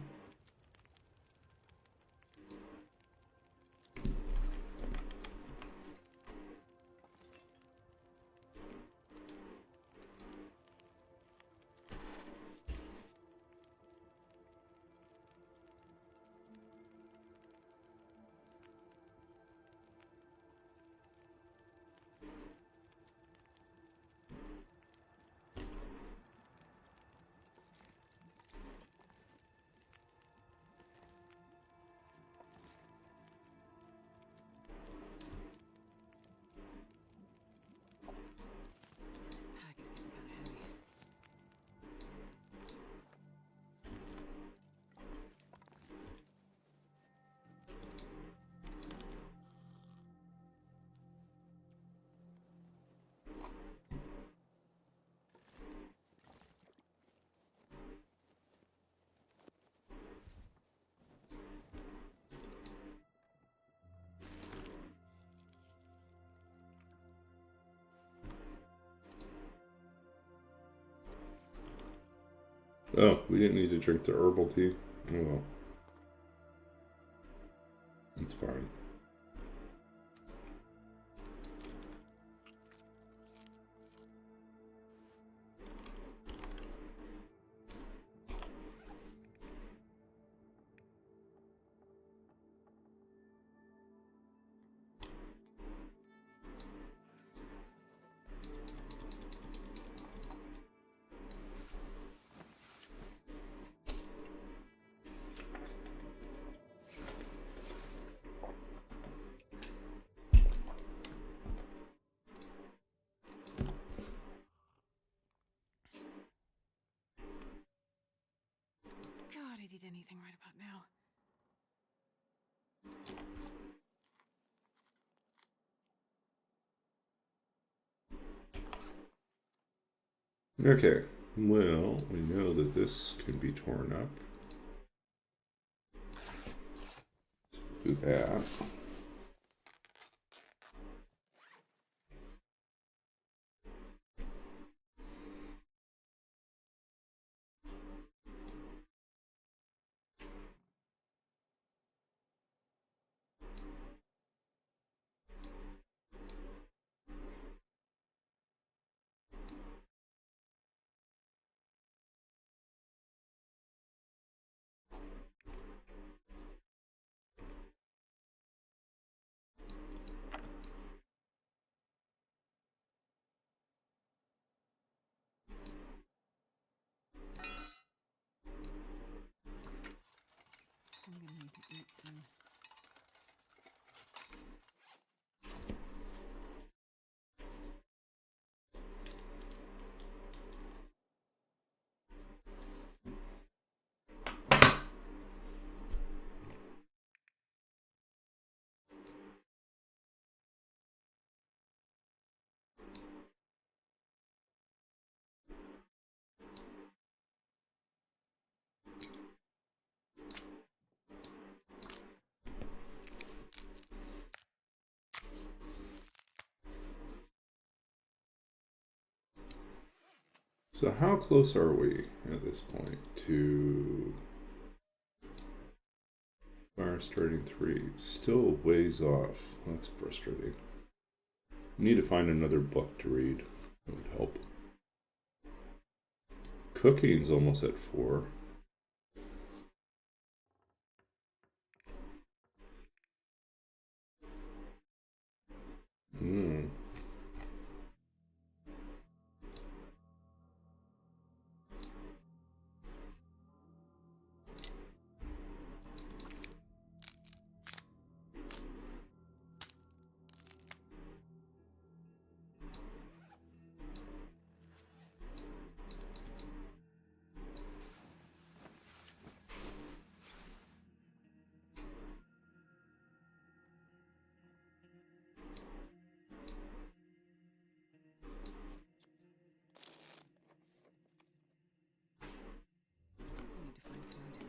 D: This pack is getting kind of heavy.
C: Oh, we didn't need to drink the herbal tea. Oh well. It's fine. Okay, well, we know that this can be torn up. Do that.
D: I'm gonna need to eat soon.
C: So how close are we at this point to fire starting 3? Still ways off. That's frustrating. Need to find another book to read. That would help. Cooking's almost at 4. Hmm.
D: I need to find food.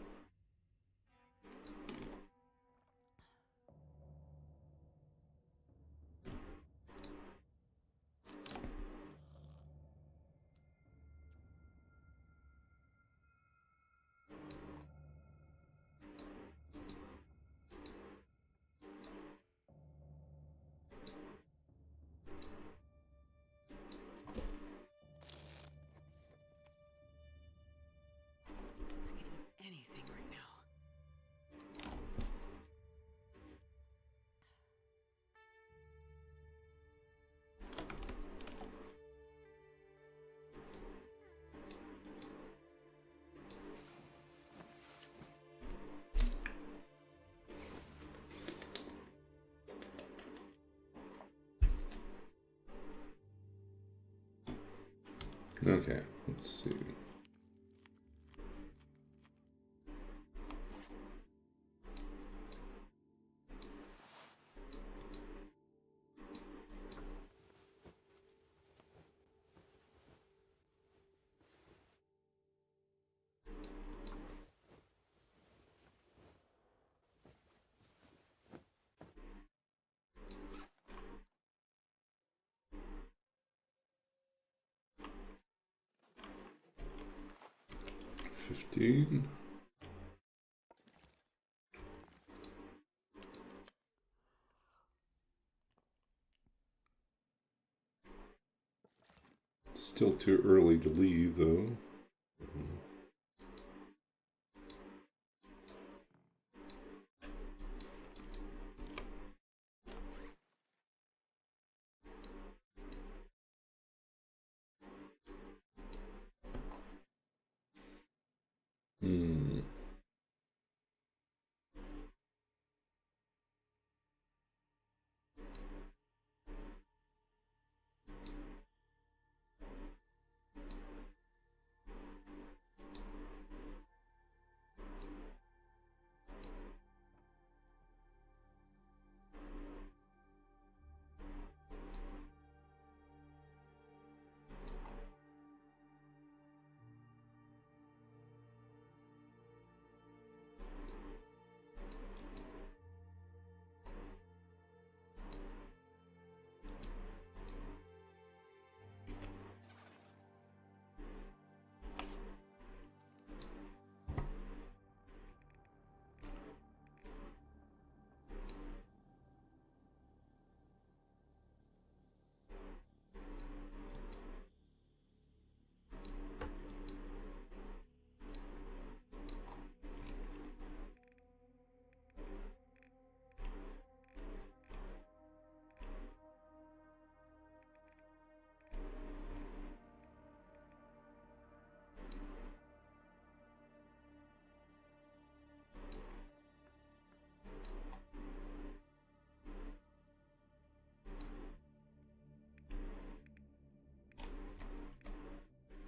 D: I could eat anything right now.
C: Okay, let's see. $15. Still too early to leave, though. Hmm.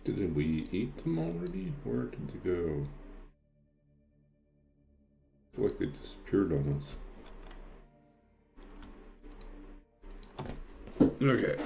C: Did we eat them already? Where did they go? I feel like they disappeared on us. Okay.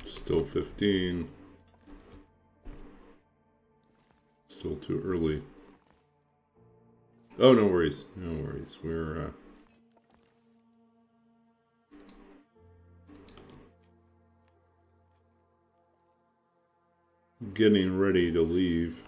C: Still 15. Still too early. Oh, no worries. No worries. We're getting ready to leave.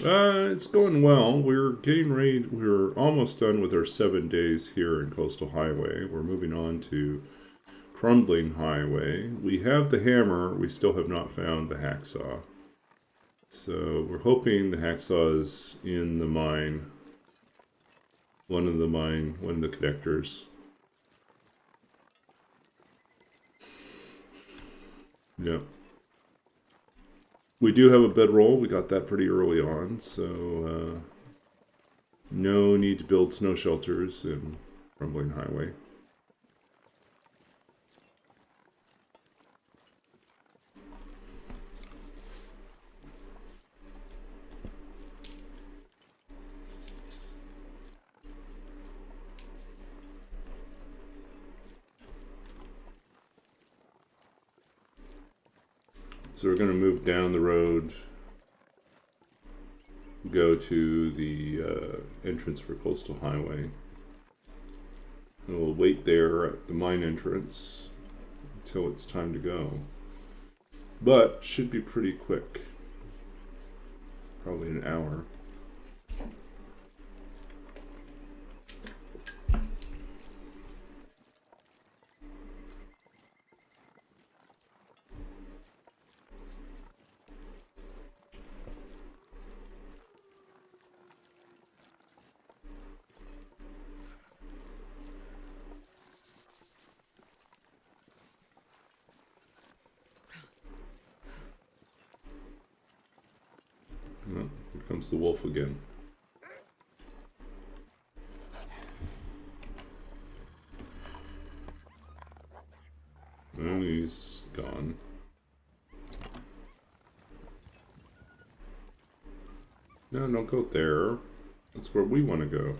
C: It's going well. We're getting ready. We're almost done with our 7 days here in Coastal Highway. We're moving on to Crumbling Highway. We have the hammer. We still have not found the hacksaw. So we're hoping the hacksaw is in the mine. One of the connectors. Yep. We do have a bedroll. We got that pretty early on, so no need to build snow shelters in Crumbling Highway. So we're going to move down the road, go to the entrance for Coastal Highway. And we'll wait there at the mine entrance until it's time to go. But should be pretty quick. Probably an hour. Oh, here comes the wolf again. And he's gone. No, don't go there. That's where we want to go.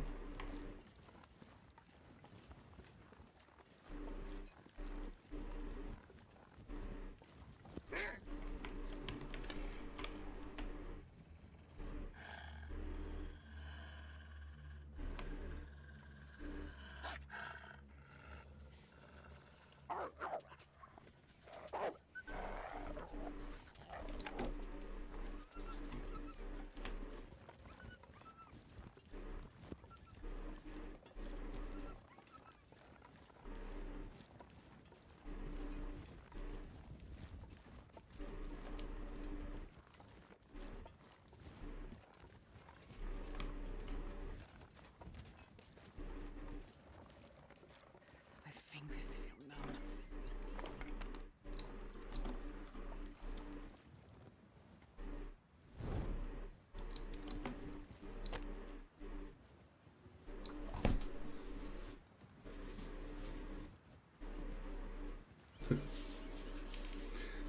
D: My fingers feel numb.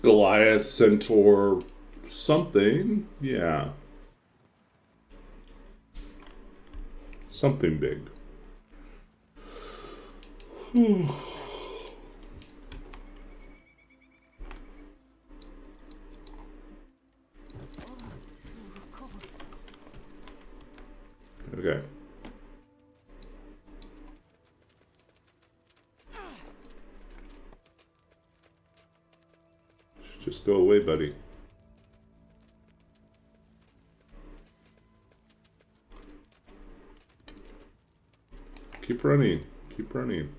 C: Goliath, Centaur, something. Yeah. Something big. Okay. Just go away, buddy. running. Keep running.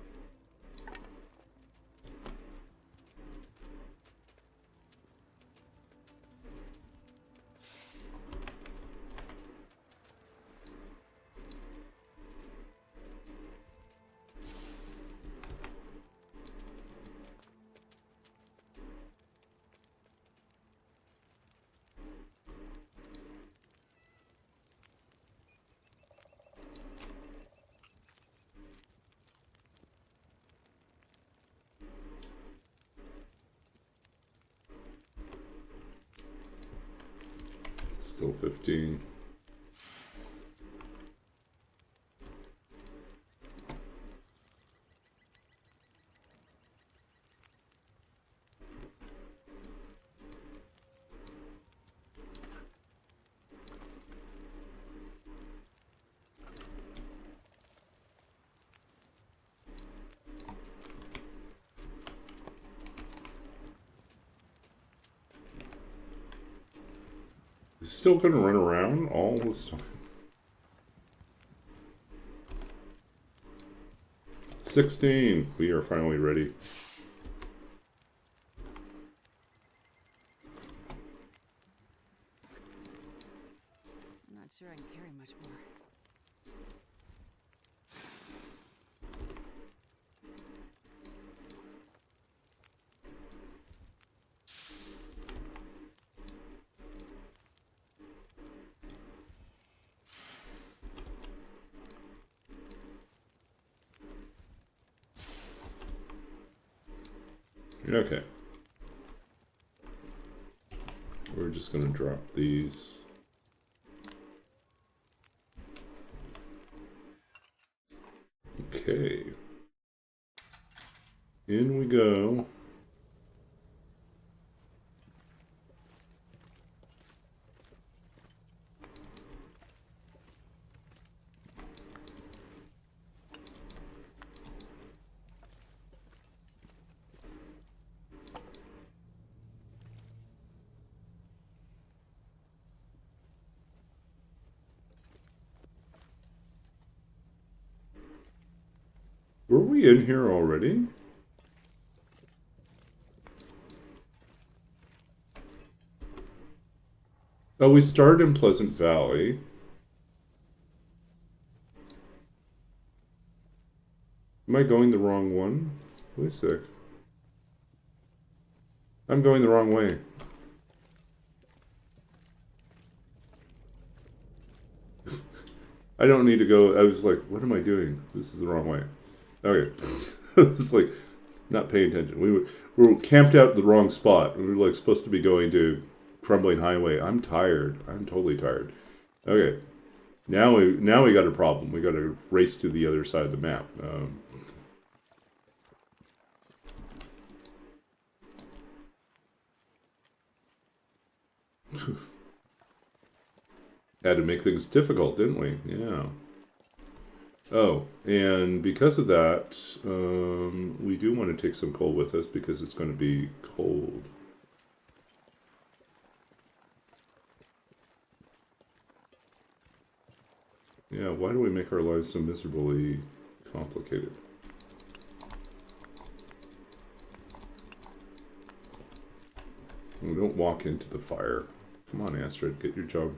C: Still 15. He's still gonna run around all this time. 16. We are finally ready.
D: I'm not sure I can carry much more.
C: Okay. We're just gonna drop these. Okay. In we go. Were we in here already? Oh, we started in Pleasant Valley. Am I going the wrong one? Wait a sec. I'm going the wrong way. I don't need to go. I was like, what am I doing? This is the wrong way. Okay. I was like, not paying attention. We were camped out at the wrong spot. We were like supposed to be going to Crumbling Highway. I'm tired. I'm totally tired. Okay. Now we got a problem. We got to race to the other side of the map. Had to make things difficult, didn't we? Yeah. Oh, and because of that, we do want to take some coal with us because it's going to be cold. Yeah, why do we make our lives so miserably complicated? We don't walk into the fire. Come on, Astrid, get your job.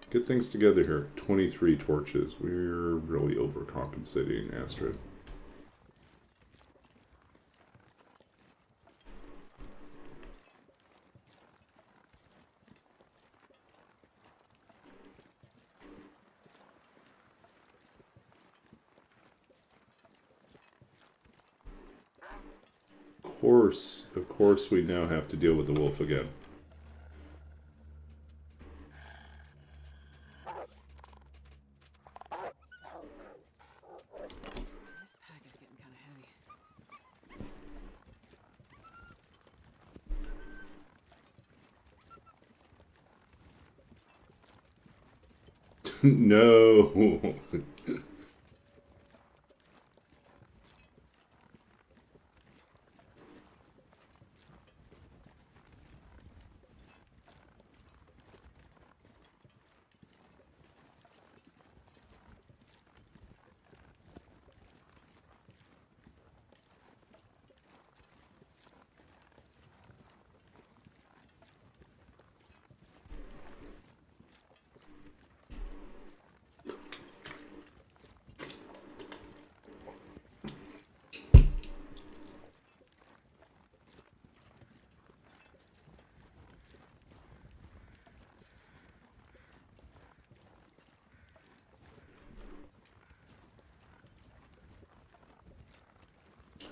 C: Get things together here. 23 torches. We're really overcompensating, Astrid. Of course, we now have to deal with the wolf again.
D: This pack is getting kind of heavy.
C: No.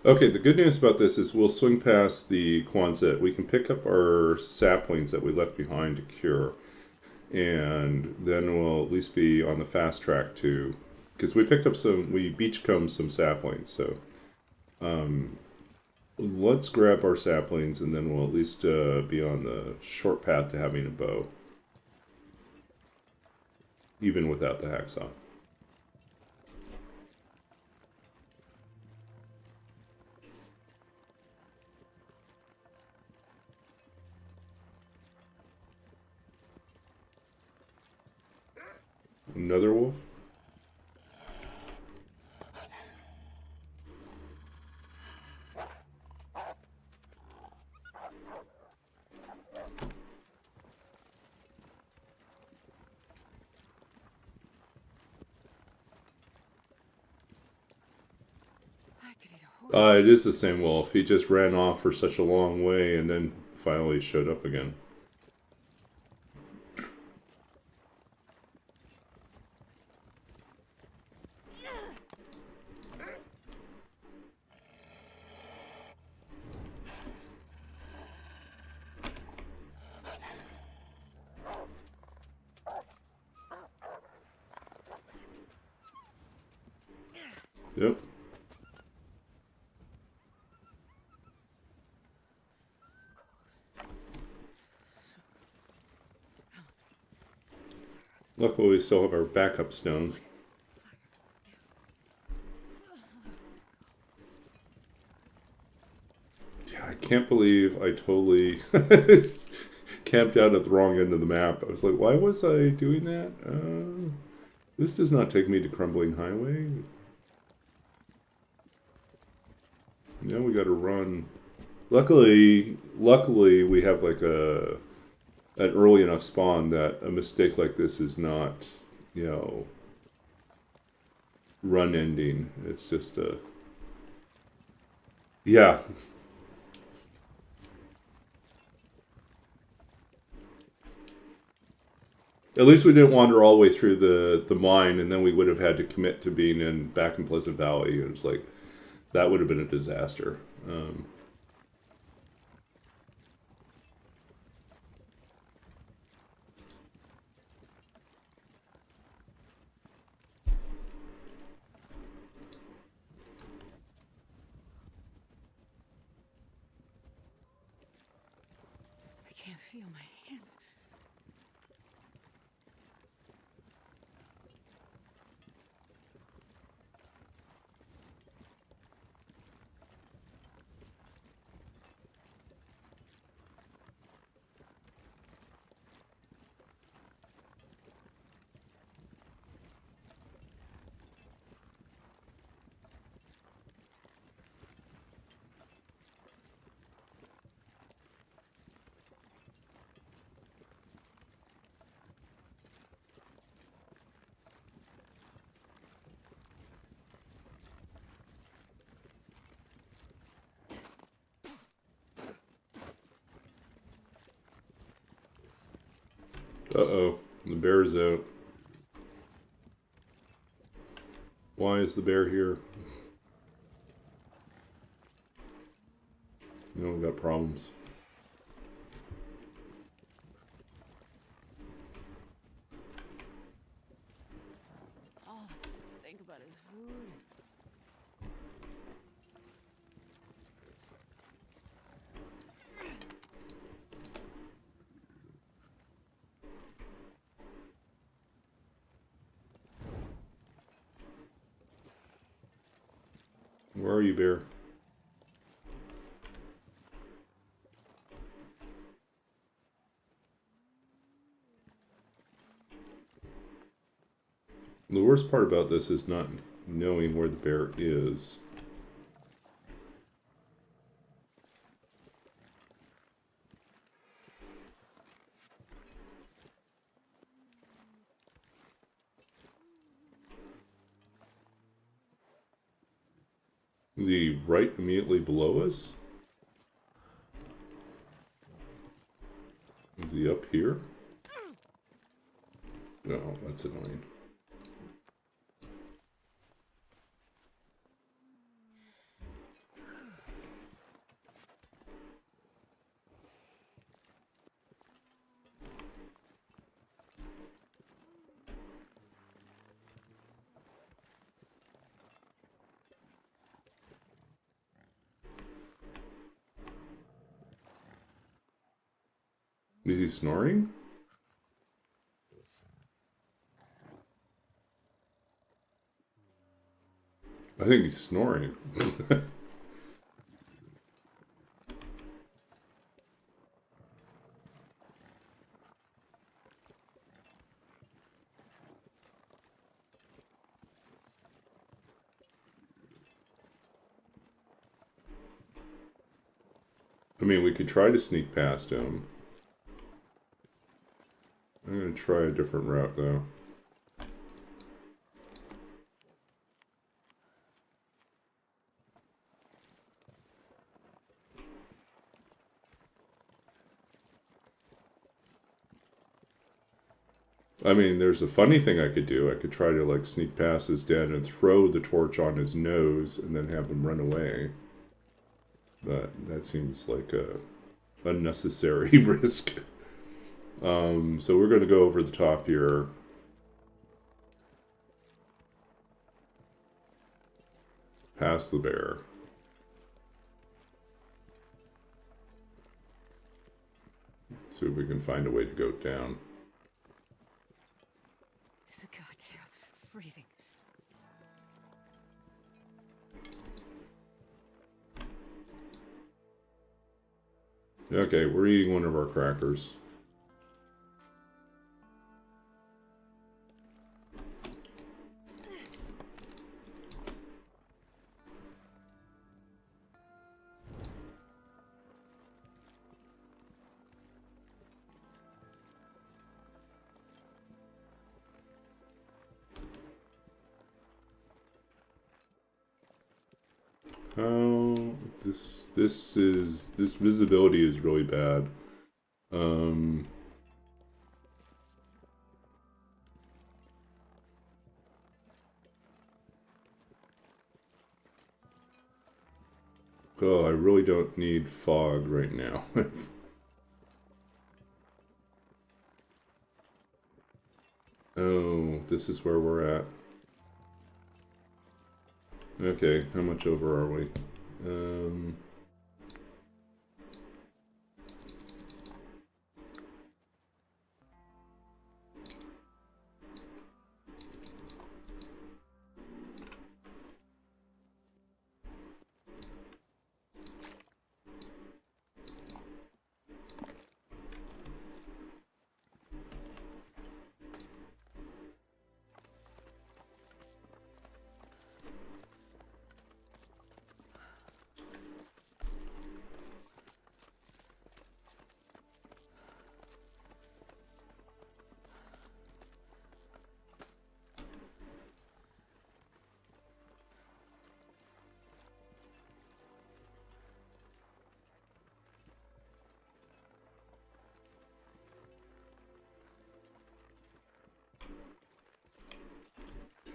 C: Okay, the good news about this is we'll swing past the Quonset. We can pick up our saplings that we left behind to cure. And then we'll at least be on the fast track to... Because we picked up we beachcombed some saplings, so... let's grab our saplings and then we'll at least be on the short path to having a bow. Even without the hacksaw. Another wolf?
D: I could eat a horse.
C: It is the same wolf. He just ran off for such a long way and then finally showed up again. Yep. Luckily, we still have our backup stone. Yeah, I can't believe I totally camped out at the wrong end of the map. I was like, why was I doing that? This does not take me to Crumbling Highway. Now we gotta run. Luckily we have like an early enough spawn that a mistake like this is not, you know, run ending. It's just a... Yeah. At least we didn't wander all the way through the mine, and then we would have had to commit to being back in Pleasant Valley. It was like, that would have been a disaster.
D: I can't feel my hands.
C: Uh-oh, the bear's out. Why is the bear here? You know, we got problems.
D: All I can think about is food.
C: Where are you, bear? The worst part about this is not knowing where the bear is. Is he right immediately below us? Is he up here? No, that's annoying. Is he snoring? I think he's snoring. I mean, we could try to sneak past him. I'm gonna try a different route, though. I mean, there's a funny thing I could do. I could try to, like, sneak past his dad and throw the torch on his nose and then have him run away. But that seems like a unnecessary risk. So we're going to go over the top here. Past the bear. See if we can find a way to go down.
D: Goddamn freezing.
C: Okay, we're eating one of our crackers. Oh, this visibility is really bad. Oh, I really don't need fog right now. Oh, this is where we're at. Okay, how much over are we?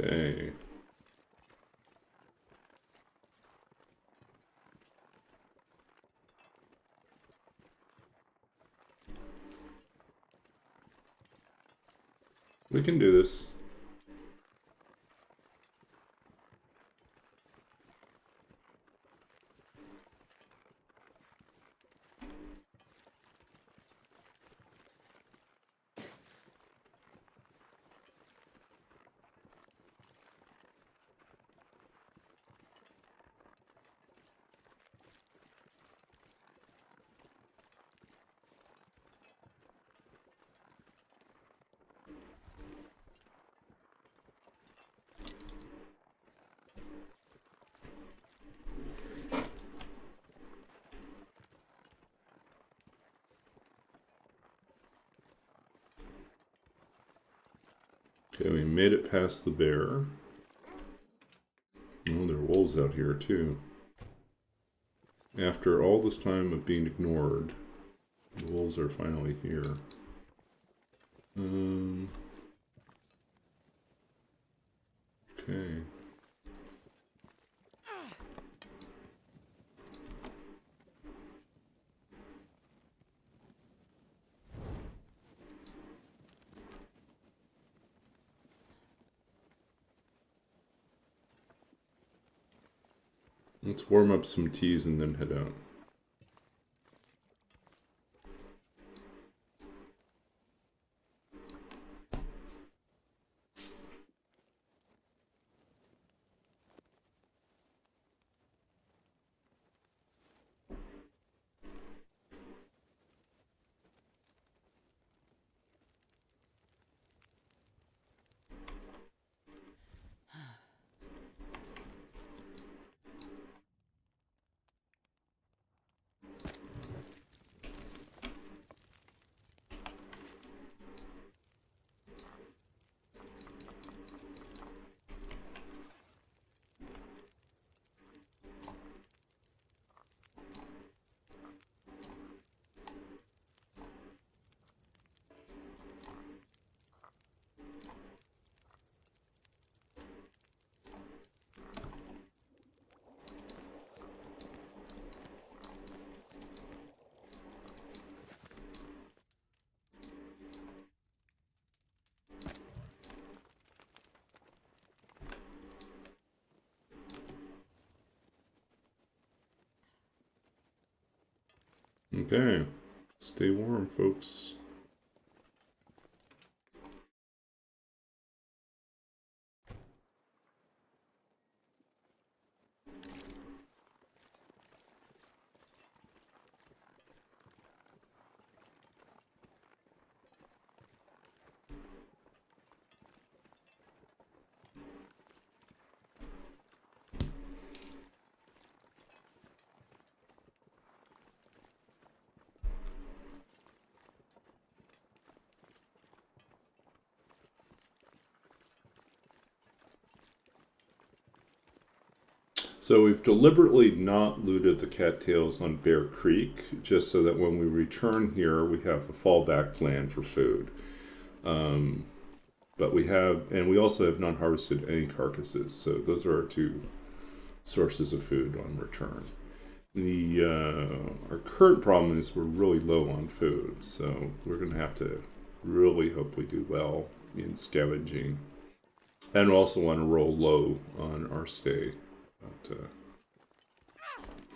C: Okay. We can do this. Okay, we made it past the bear. Oh, there are wolves out here too. After all this time of being ignored, the wolves are finally here. Okay. Let's warm up some teas and then head out. Okay. Stay warm, folks. So we've deliberately not looted the cattails on Bear Creek, just so that when we return here, we have a fallback plan for food. But we have, and we also have not harvested any carcasses, so those are our two sources of food on return. Our current problem is we're really low on food, so we're going to have to really hope we do well in scavenging. And we also want to roll low on our stay at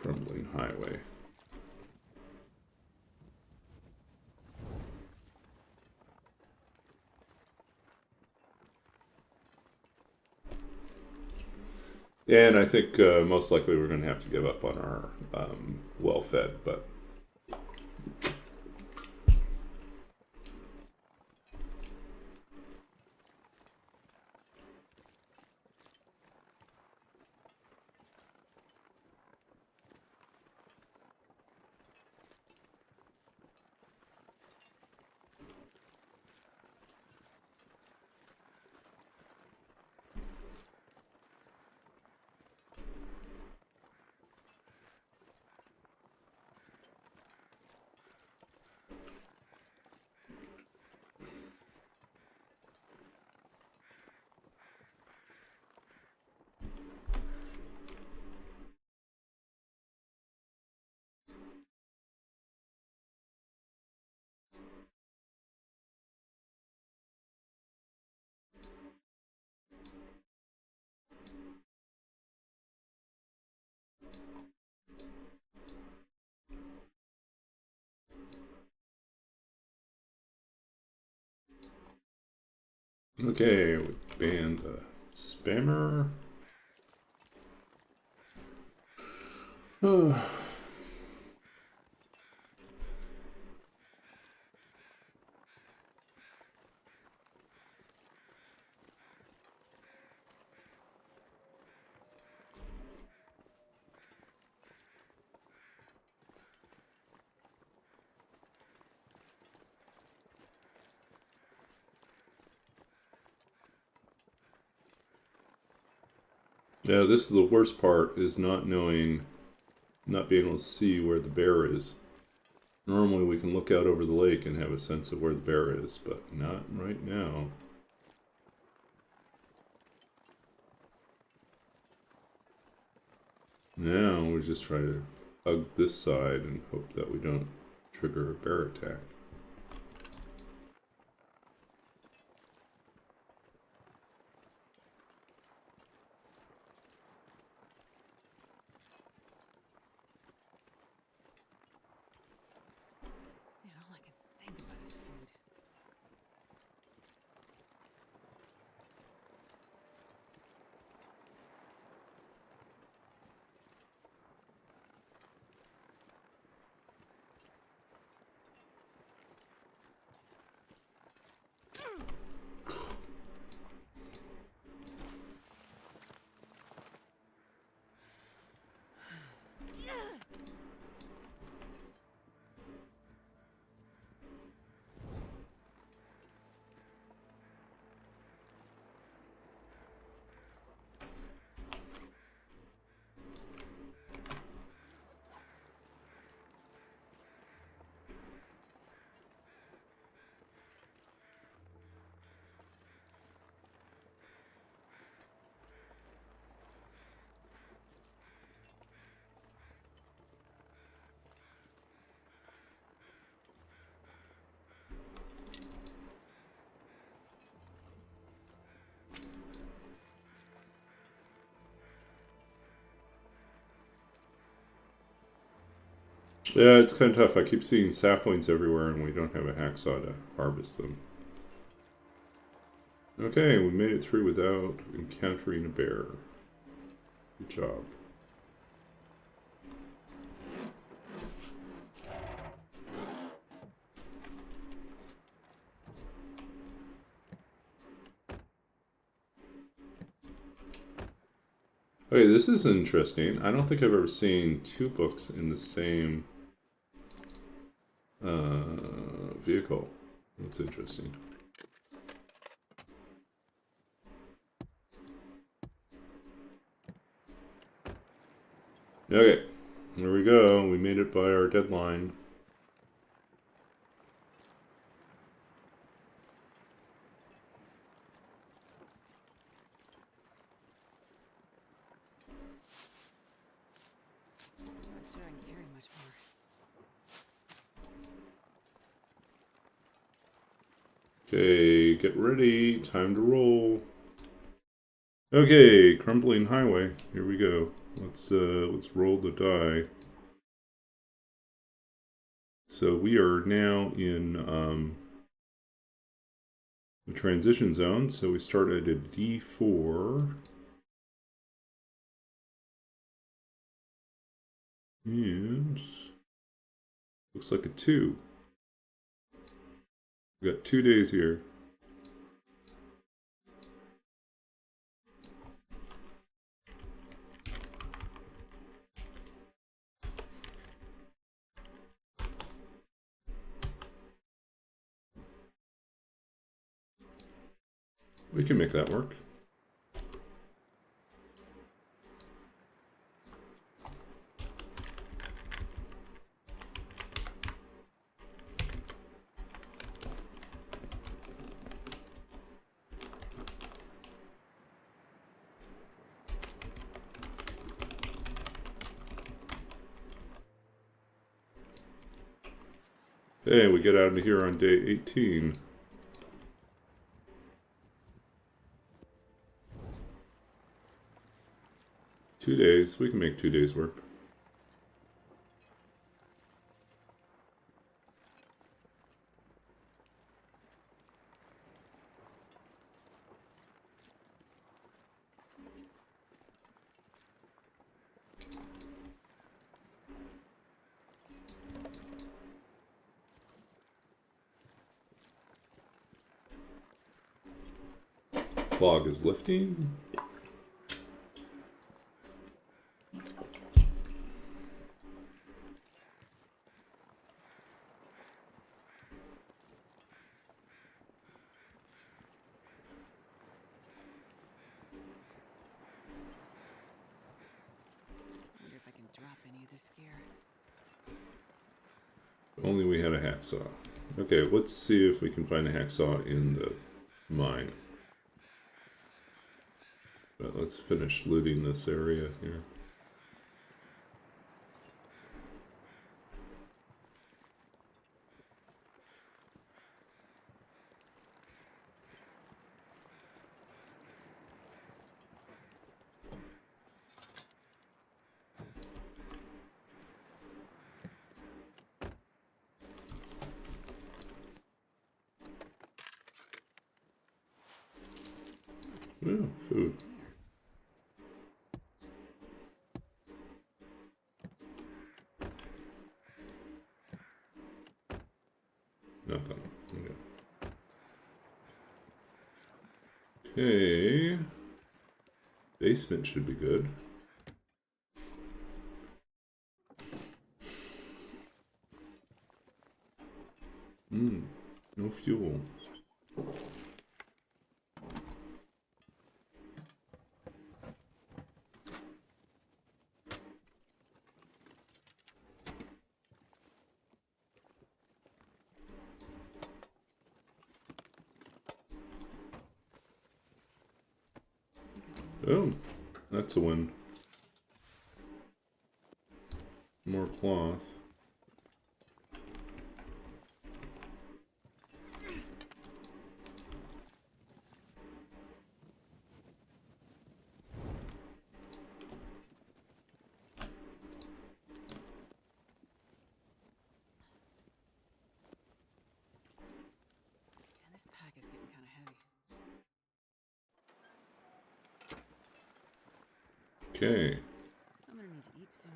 C: Crumbling Highway. And I think most likely we're going to have to give up on our well-fed, but okay, we banned the spammer. Yeah, this is the worst part, is not knowing, not being able to see where the bear is. Normally we can look out over the lake and have a sense of where the bear is, but not right now. Now we just try to hug this side and hope that we don't trigger a bear attack.
D: Man, all I can think about is food.
C: Yeah, it's kind of tough. I keep seeing saplings everywhere and we don't have a hacksaw to harvest them. Okay, we made it through without encountering a bear. Good job. Okay, this is interesting. I don't think I've ever seen two books in the same vehicle. That's interesting. Okay, there we go. We made it by our deadline.
D: Not sure I'm hearing much more.
C: Okay, get ready. Time to roll. Okay, crumbling highway. Here we go. Let's roll the die. So we are now in the transition zone. So we start at a D4. And looks like a 2. We got 2 days here. We can make that work. Hey, we get out of here on day 18. Two days. We can make 2 days work. Fog is lifting.
D: Wonder if I can drop any of this gear.
C: If only we had a hacksaw. Okay, let's see if we can find a hacksaw in the mine. But let's finish looting this area here. Oh, food. Nothing. Okay. Basement should be good. No fuel. Oh, that's a win. More cloth. Okay.
D: I'm gonna need to eat soon.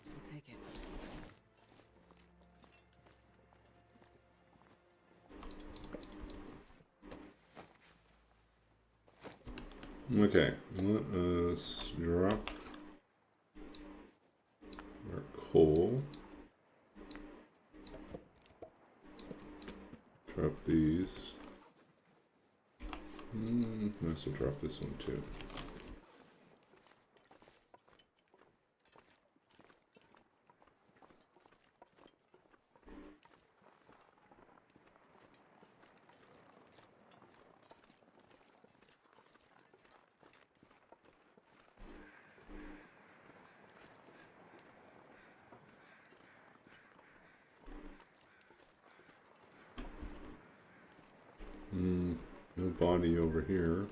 D: I'll take it.
C: Okay, let us drop our coal. Drop these. Might as well drop this one too. No body over here.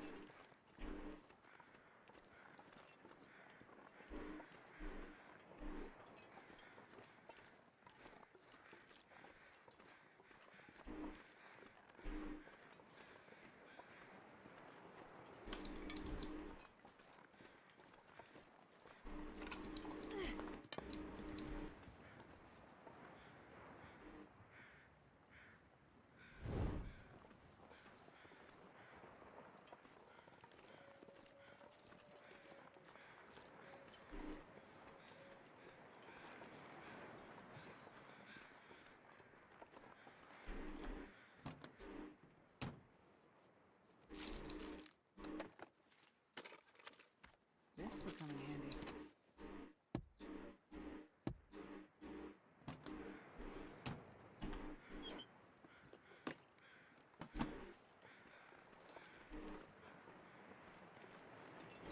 D: This will come in handy.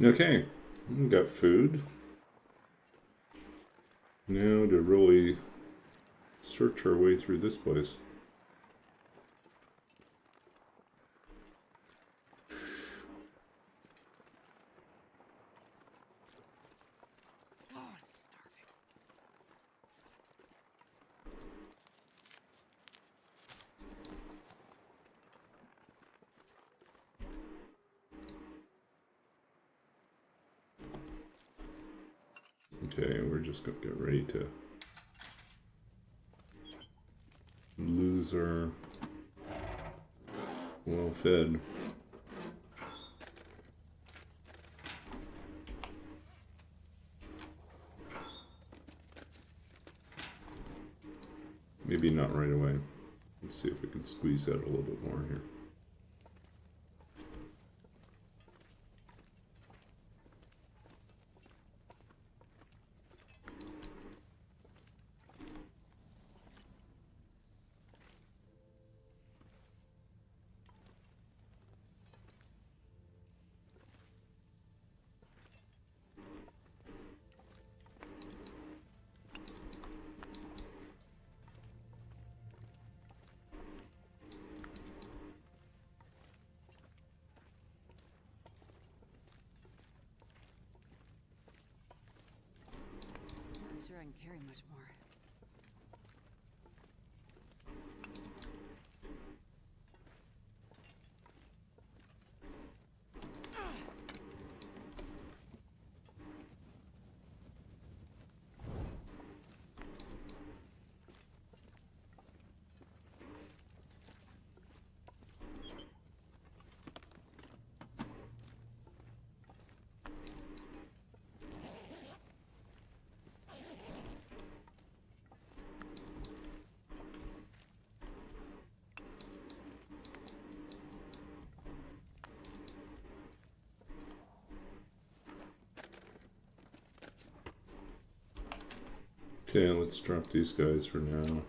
C: Okay, we got food. Now to really search our way through this place.
D: Oh, I'm starving.
C: Okay, we're just gonna get ready to lose our well-fed. Maybe not right away. Let's see if we can squeeze out a little bit more here.
D: Not sure I can carry much more.
C: Okay, let's drop these guys for now.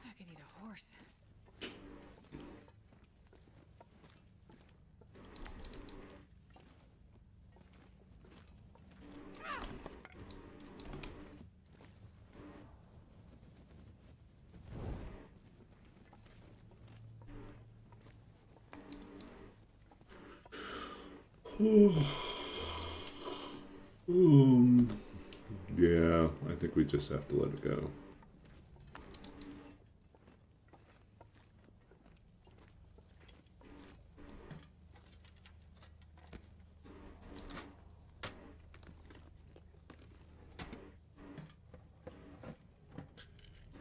D: I could eat a horse.
C: Yeah, I think we just have to let it go.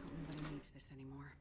D: Hope nobody needs this anymore.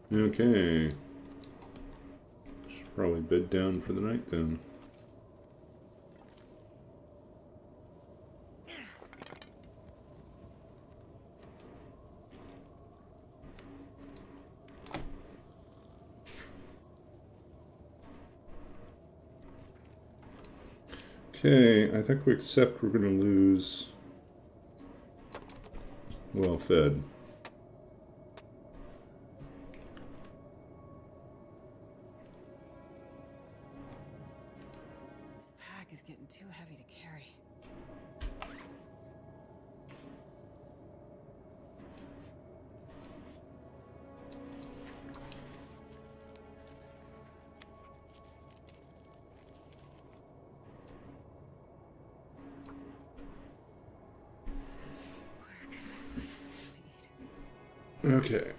C: Okay. Should probably bed down for the night then. Okay, I think we accept we're going to lose well fed.
D: and too heavy to carry. Where can I find something to eat?
A: Okay.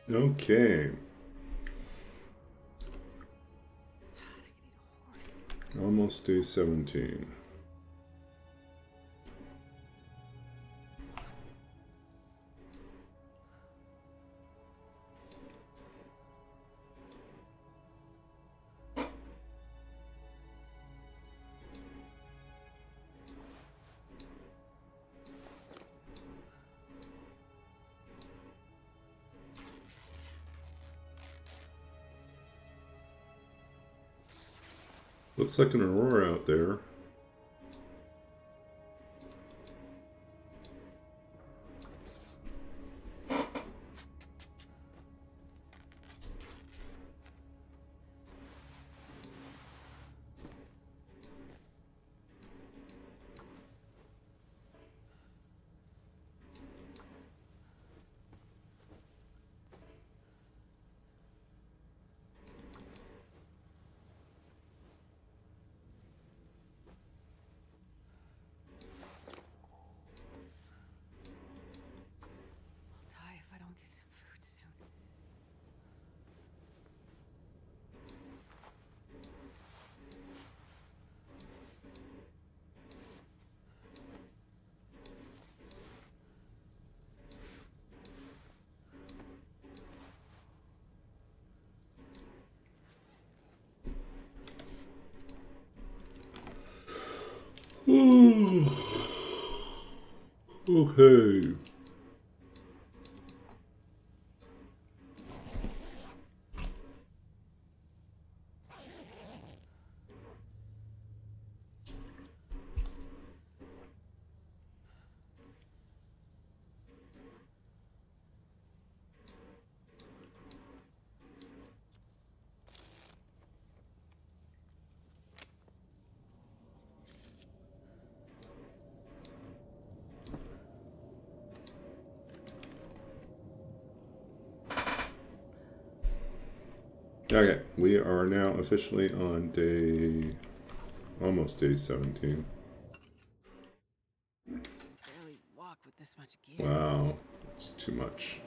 A: Okay.
D: God, I could eat a horse.
A: Almost day 17. Looks like an aurora out there.
D: I'll die if I don't get some food soon.
A: Okay. Okay, we are now officially on almost day 17.
D: Barely walk with this much gear.
A: Wow, it's too much.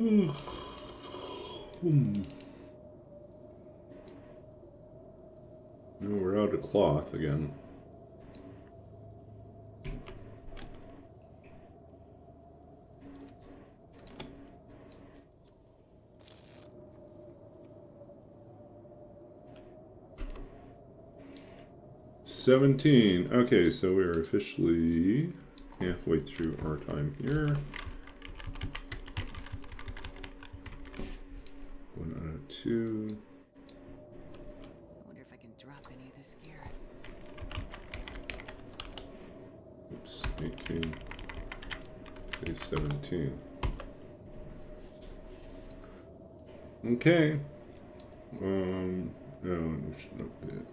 A: No, we're out of cloth again.
C: 17. Okay, so we're officially halfway through our time here. 1 out of 2.
D: I wonder if I can drop any of this gear.
C: Oops, 18. Okay, 17. Okay. No, we should not do it.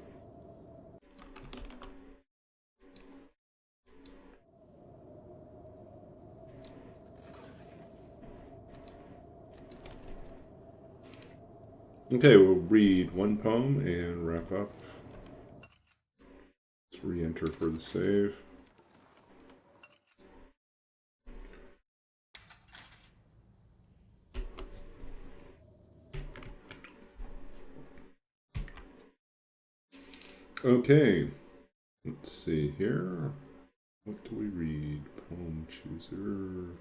C: Okay, we'll read one poem and wrap up. Let's re-enter for the save. Okay, let's see here. What do we read? Poem chooser.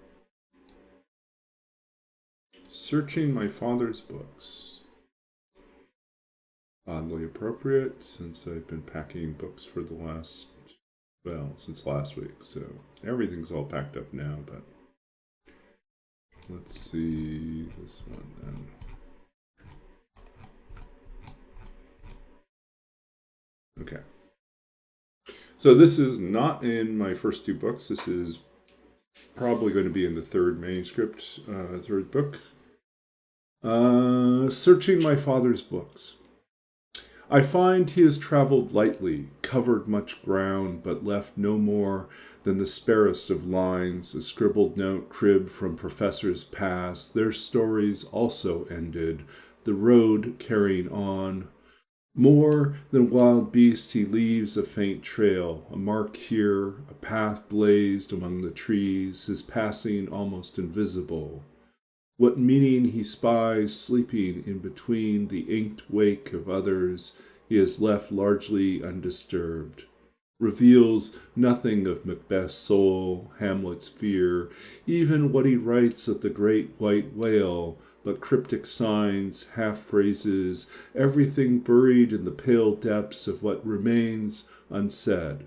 C: Searching my father's books. Oddly appropriate since I've been packing books for the last, since last week. So everything's all packed up now, but let's see this one then. Okay. So this is not in my first 2 books. This is probably going to be in the 3rd manuscript, 3rd book. Searching my father's books. I find he has traveled lightly, covered much ground, but left no more than the sparest of lines, a scribbled note cribbed from professors past, their stories also ended, the road carrying on. More than wild beast he leaves a faint trail, a mark here, a path blazed among the trees, his passing almost invisible. What meaning he spies sleeping in between the inked wake of others he has left largely undisturbed. Reveals nothing of Macbeth's soul, Hamlet's fear, even what he writes of the great white whale, but cryptic signs, half-phrases, everything buried in the pale depths of what remains unsaid.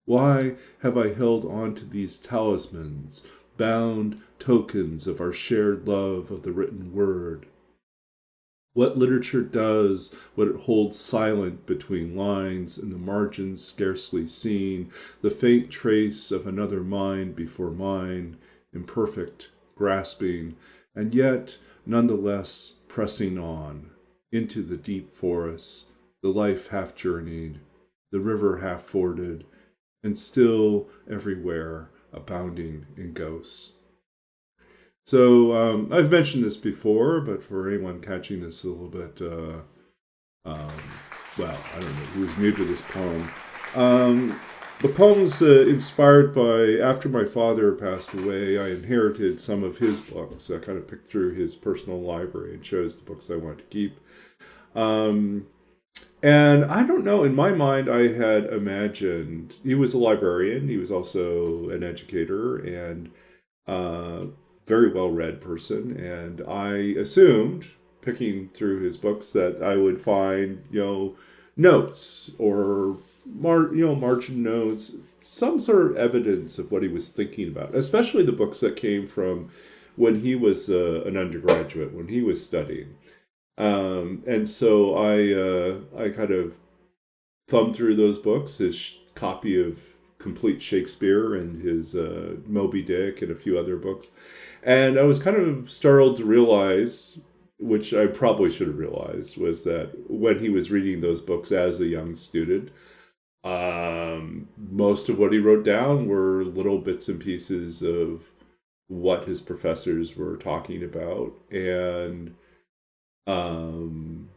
C: Why have I held on to these talismans, bound tokens of our shared love of the written word? What literature does, what it holds silent between lines, in the margins scarcely seen, the faint trace of another mind before mine, imperfect, grasping, and yet nonetheless pressing on, into the deep forests, the life half journeyed, the river half forded, and still everywhere abounding in ghosts. So I've mentioned this before, but for anyone catching this a little bit, I don't know, who's new to this poem. The poem's inspired by, after my father passed away, I inherited some of his books. I kind of picked through his personal library and chose the books I wanted to keep. And I don't know, in my mind, I had imagined, he was a librarian, he was also an educator, and very well-read person, and I assumed, picking through his books, that I would find, notes or margin notes, some sort of evidence of what he was thinking about, especially the books that came from when he was an undergraduate, when he was studying. And so I kind of thumbed through those books, his copy of Complete Shakespeare and his Moby Dick and a few other books. And I was kind of startled to realize, which I probably should have realized, was that when he was reading those books as a young student, most of what he wrote down were little bits and pieces of what his professors were talking about, and and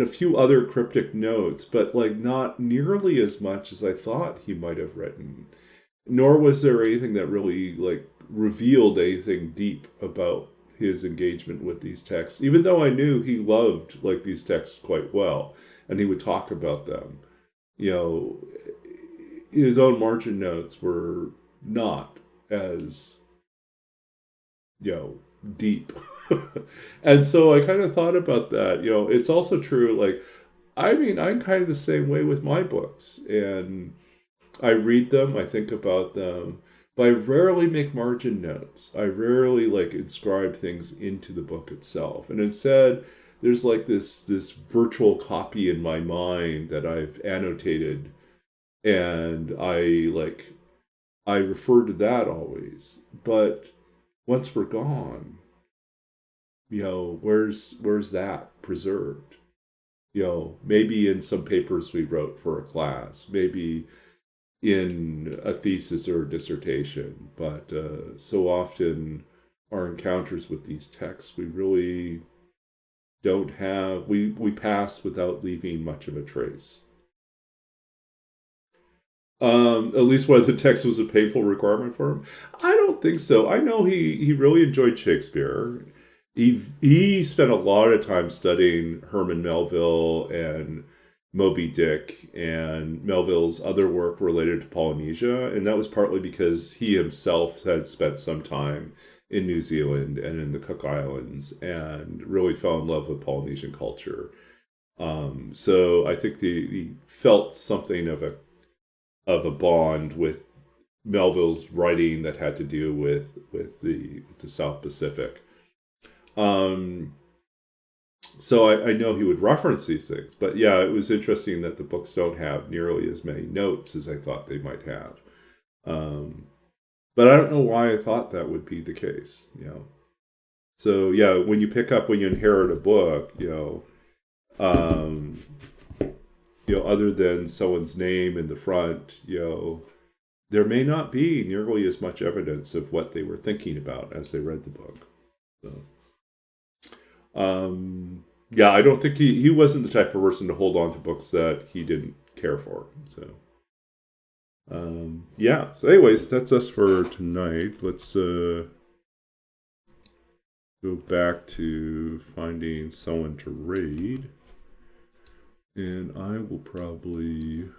C: a few other cryptic notes, but not nearly as much as I thought he might have written. Nor was there anything that really revealed anything deep about his engagement with these texts, even though I knew he loved these texts quite well, and he would talk about them. His own margin notes were not as deep. And so I kind of thought about that. It's also true, I mean, I'm kind of the same way with my books, and I read them, I think about them, but I rarely make margin notes. I rarely like inscribe things into the book itself, and instead, there's like this virtual copy in my mind that I've annotated, and I refer to that always. But once we're gone, where's that preserved? Maybe in some papers we wrote for a class, maybe in a thesis or a dissertation, but so often our encounters with these texts, we really don't have, we pass without leaving much of a trace. At least one of the texts was a painful requirement for him. I don't think so. I know he really enjoyed Shakespeare. He spent a lot of time studying Herman Melville and Moby Dick and Melville's other work related to Polynesia, and that was partly because he himself had spent some time in New Zealand and in the Cook Islands and really fell in love with Polynesian culture. So I think he felt something of a bond with Melville's writing that had to do with the South Pacific. So I know he would reference these things, but yeah, it was interesting that the books don't have nearly as many notes as I thought they might have. But I don't know why I thought that would be the case. So yeah, when you inherit a book, other than someone's name in the front, there may not be nearly as much evidence of what they were thinking about as they read the book. So. Yeah, I don't think he wasn't the type of person to hold on to books that he didn't care for. So, yeah. So, anyways, that's us for tonight. Let's go back to finding someone to raid, and I will probably.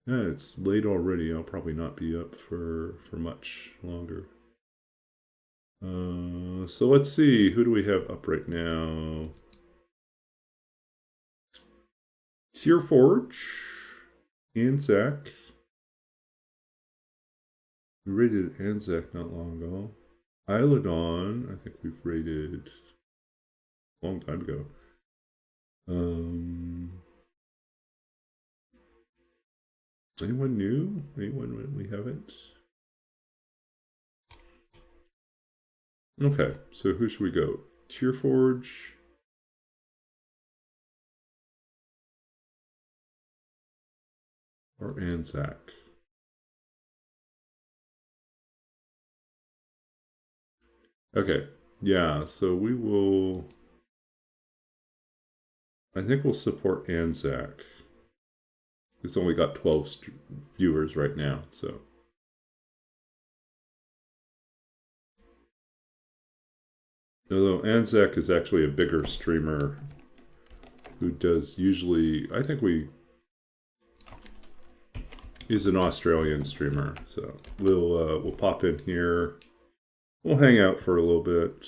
C: Yeah, it's late already. I'll probably not be up for much longer. So let's see. Who do we have up right now? Tierforge Anzac. We rated Anzac not long ago. Isladon, I think we've rated a long time ago. Anyone new? Anyone we haven't? Okay, so who should we go? Tierforge. Or Anzac? Okay, yeah, so we will... I think we'll support Anzac. It's only got 12 viewers right now, so. Although Anzac is actually a bigger streamer who does usually, I think he's an Australian streamer, so we'll pop in here. We'll hang out for a little bit.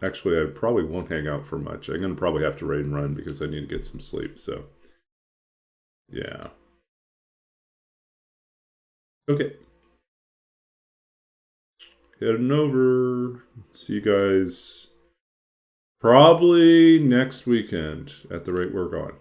C: Actually, I probably won't hang out for much. I'm going to probably have to raid and run because I need to get some sleep, so. Yeah. Okay. Heading over. See you guys probably next weekend at the rate we're going.